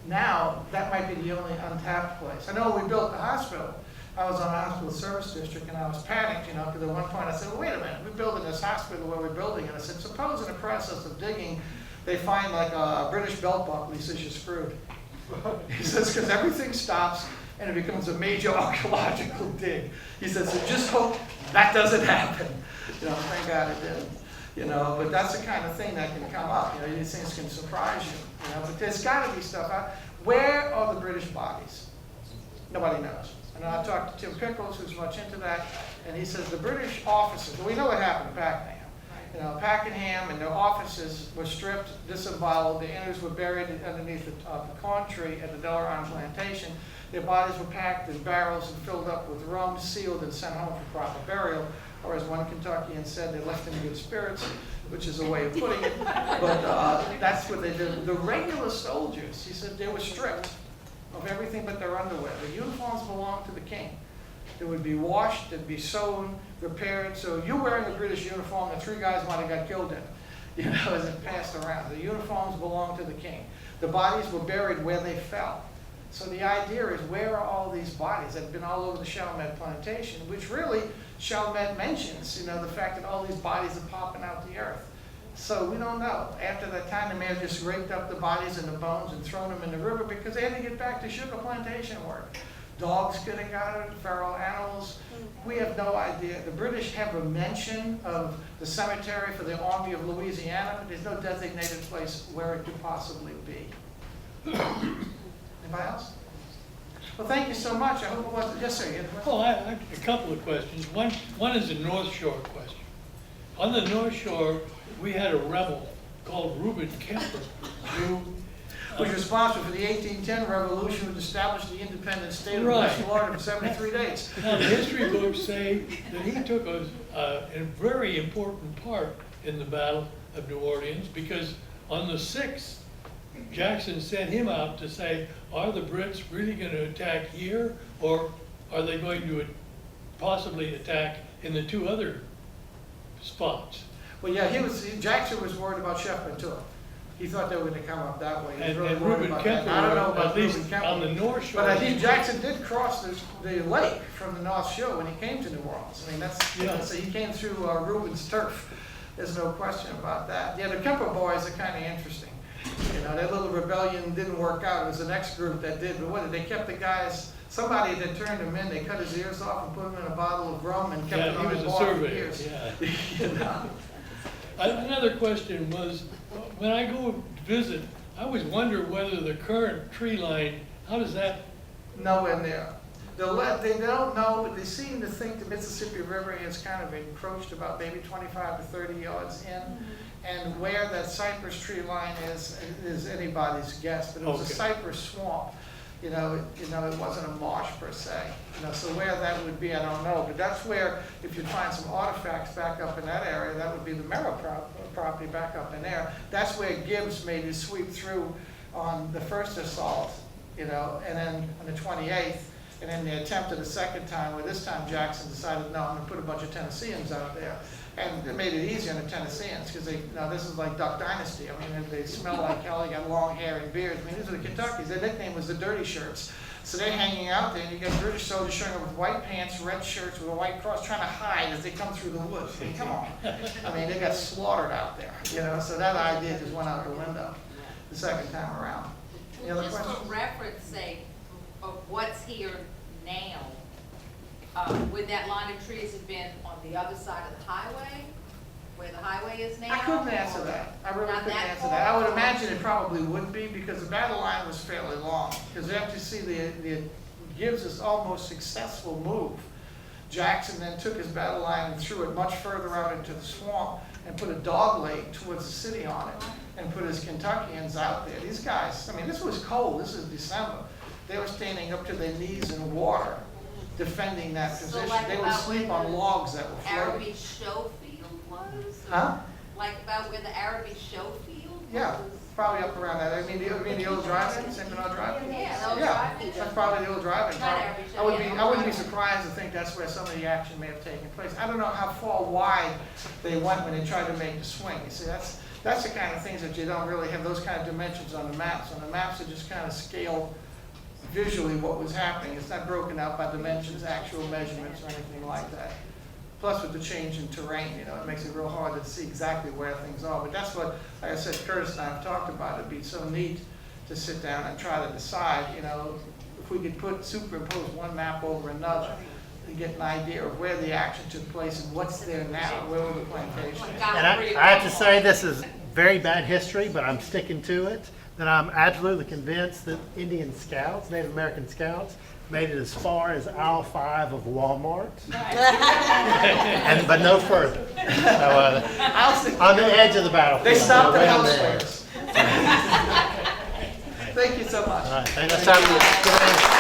now, that might be the only untapped place. I know when we built the hospital, I was on a hospital service district and I was panicked, because at one point I said, well, wait a minute, we're building this hospital where we're building it. I said, suppose in the process of digging, they find like a British belt buckle. He says, you're screwed. He says, because everything stops and it becomes a major archaeological dig. He says, so just hope that doesn't happen. Thank God it didn't. But that's the kind of thing that can come up. These things can surprise you. But there's got to be stuff out. Where are the British bodies? Nobody knows. And I talked to Tim Pickles, who's much into that, and he says the British officers, well, we know what happened to Pakenham. Pakenham and their offices were stripped, disemboweled, the innards were buried underneath the pecan tree at the Delaron plantation. Their bodies were packed in barrels and filled up with rum, sealed, and sent home for proper burial. Or as one Kentuckian said, they left in good spirits, which is a way of putting it. But that's what they did. The regular soldiers, he said, they were stripped of everything but their underwear. The uniforms belonged to the king. They would be washed, they'd be sewn, repaired. So you're wearing a British uniform, the 3 guys might have got killed in it, as it passed around. The uniforms belonged to the king. The bodies were buried where they fell. So the idea is, where are all these bodies that have been all over the Chalmette plantation, which really Chalmette mentions, the fact that all these bodies are popping out the earth. So we don't know. After that time, they may have just raked up the bodies and the bones and thrown them in the river because they had to get back to sugar plantation work. Dogs could have got it, feral animals. We have no idea. The British have a mention of the cemetery for the Army of Louisiana, but there's no designated place where it could possibly be. Anybody else? Well, thank you so much. I hope it wasn't, yes, sir, you had a question? Well, a couple of questions. One is a North Shore question. On the North Shore, we had a rebel called Reuben Kemper who Was responsible for the 1810 revolution, which established the independent state of Right. West Florida for 73 days. Now, the history books say that he took a very important part in the Battle of New Orleans, because on the 6th, Jackson sent him out to say, are the Brits really going to attack here, or are they going to possibly attack in the two other spots? Well, yeah, Jackson was worried about Chapman too. He thought they were gonna come up that way. He was And really worried Reuben about Kemper, that. I don't know about at least Reuben Kemper. on the North Shore. But I think Jackson did cross the lake from the North Shore when he came to New Orleans. I mean, Yeah. so he came through Reuben's turf. There's no question about that. Yeah, the Kemper boys are kind of interesting. You know, their little rebellion didn't work out. It was the next group that did. But what did they kept the guys? Somebody that turned him in. They cut his ears off and put him in a bottle of rum and kept Yeah, him he on was the a bar for surveyor, years. yeah. You know? Another question was, when I go to visit, I always wonder whether the current tree line, how does that, Nowhere near. They don't know, but they seem to think the Mississippi River is kind of encroached about maybe 25 to 30 yards in. And where that cypress tree line is anybody's guess, but it was a Okay. cypress swamp. You know, it wasn't a marsh per se. You know, so where that would be, I don't know. But that's where, if you find some artifacts back up in that area, that would be the Merrill property back up in there. That's where Gibbs made his sweep through on the first assault, you know, and then on the 28th. And then they attempted a second time, where this time Jackson decided, no, I'm gonna put a bunch of Tennesseans out there. And it made it easier on the Tennesseans, because this is like Duck Dynasty. I mean, they smell like hell, they got long hair and beards. I mean, these are the Kentuckies. Their nickname was the Dirty Shirts. So they're hanging out there, and you got British soldiers showing up with white pants, red shirts with a white cross, trying to hide as they come through the woods. I mean, come on. I mean, they got slaughtered out there, you know, so that idea just went out the window the second time around. Any other Just questions? for reference sake of what's here now, would that line of trees have been on the other side of the highway, where the highway is now? I couldn't answer or that. I really not couldn't that answer far? that. I would imagine it probably would be, because the battle line was fairly long. Because after you see the Gibbs' this almost successful move, Jackson then took his battle line and threw it much further out into the swamp and put a dog leg towards the city on it and put his Kentuckians out there. These guys, I mean, this was cold. This is December. They were standing up to their knees in water defending that So position. like They would about sleep where on the logs that were floating. Arabic show field was? Huh? Like about where the Arabic show field was? Yeah, probably up around that. I mean, the old drive-in, St. Bernard Drive-In? Yeah, the old Yeah, drive-in. that's probably the old drive-in. Not every show, I wouldn't yeah, be, the I wouldn't be drive-in. surprised to think that's where some of the action may have taken place. I don't know how far wide they went when they tried to make the swing. You see, that's the kind of things that you don't really have those kind of dimensions on the maps. On the maps, it just kind of scale visually what was happening. It's not broken out by dimensions, actual measurements, or anything like that. Plus, with the change in terrain, you know, it makes it real hard to see exactly where things are. But that's what, like I said, Curtis and I have talked about. It'd be so neat to sit down and try to decide, you know, if we could superimpose one map over another to get an idea of where the action took place and what's there now, where were the plantations. And I have to say, this is very bad history, but I'm sticking to it, that I'm absolutely convinced that Indian scouts, Native American scouts, made it as far as aisle 5 of Walmart, but no further. So, on the edge of the battlefield. They stopped at Way on house the edge. fairs. Thank you so much. All right, and that's time to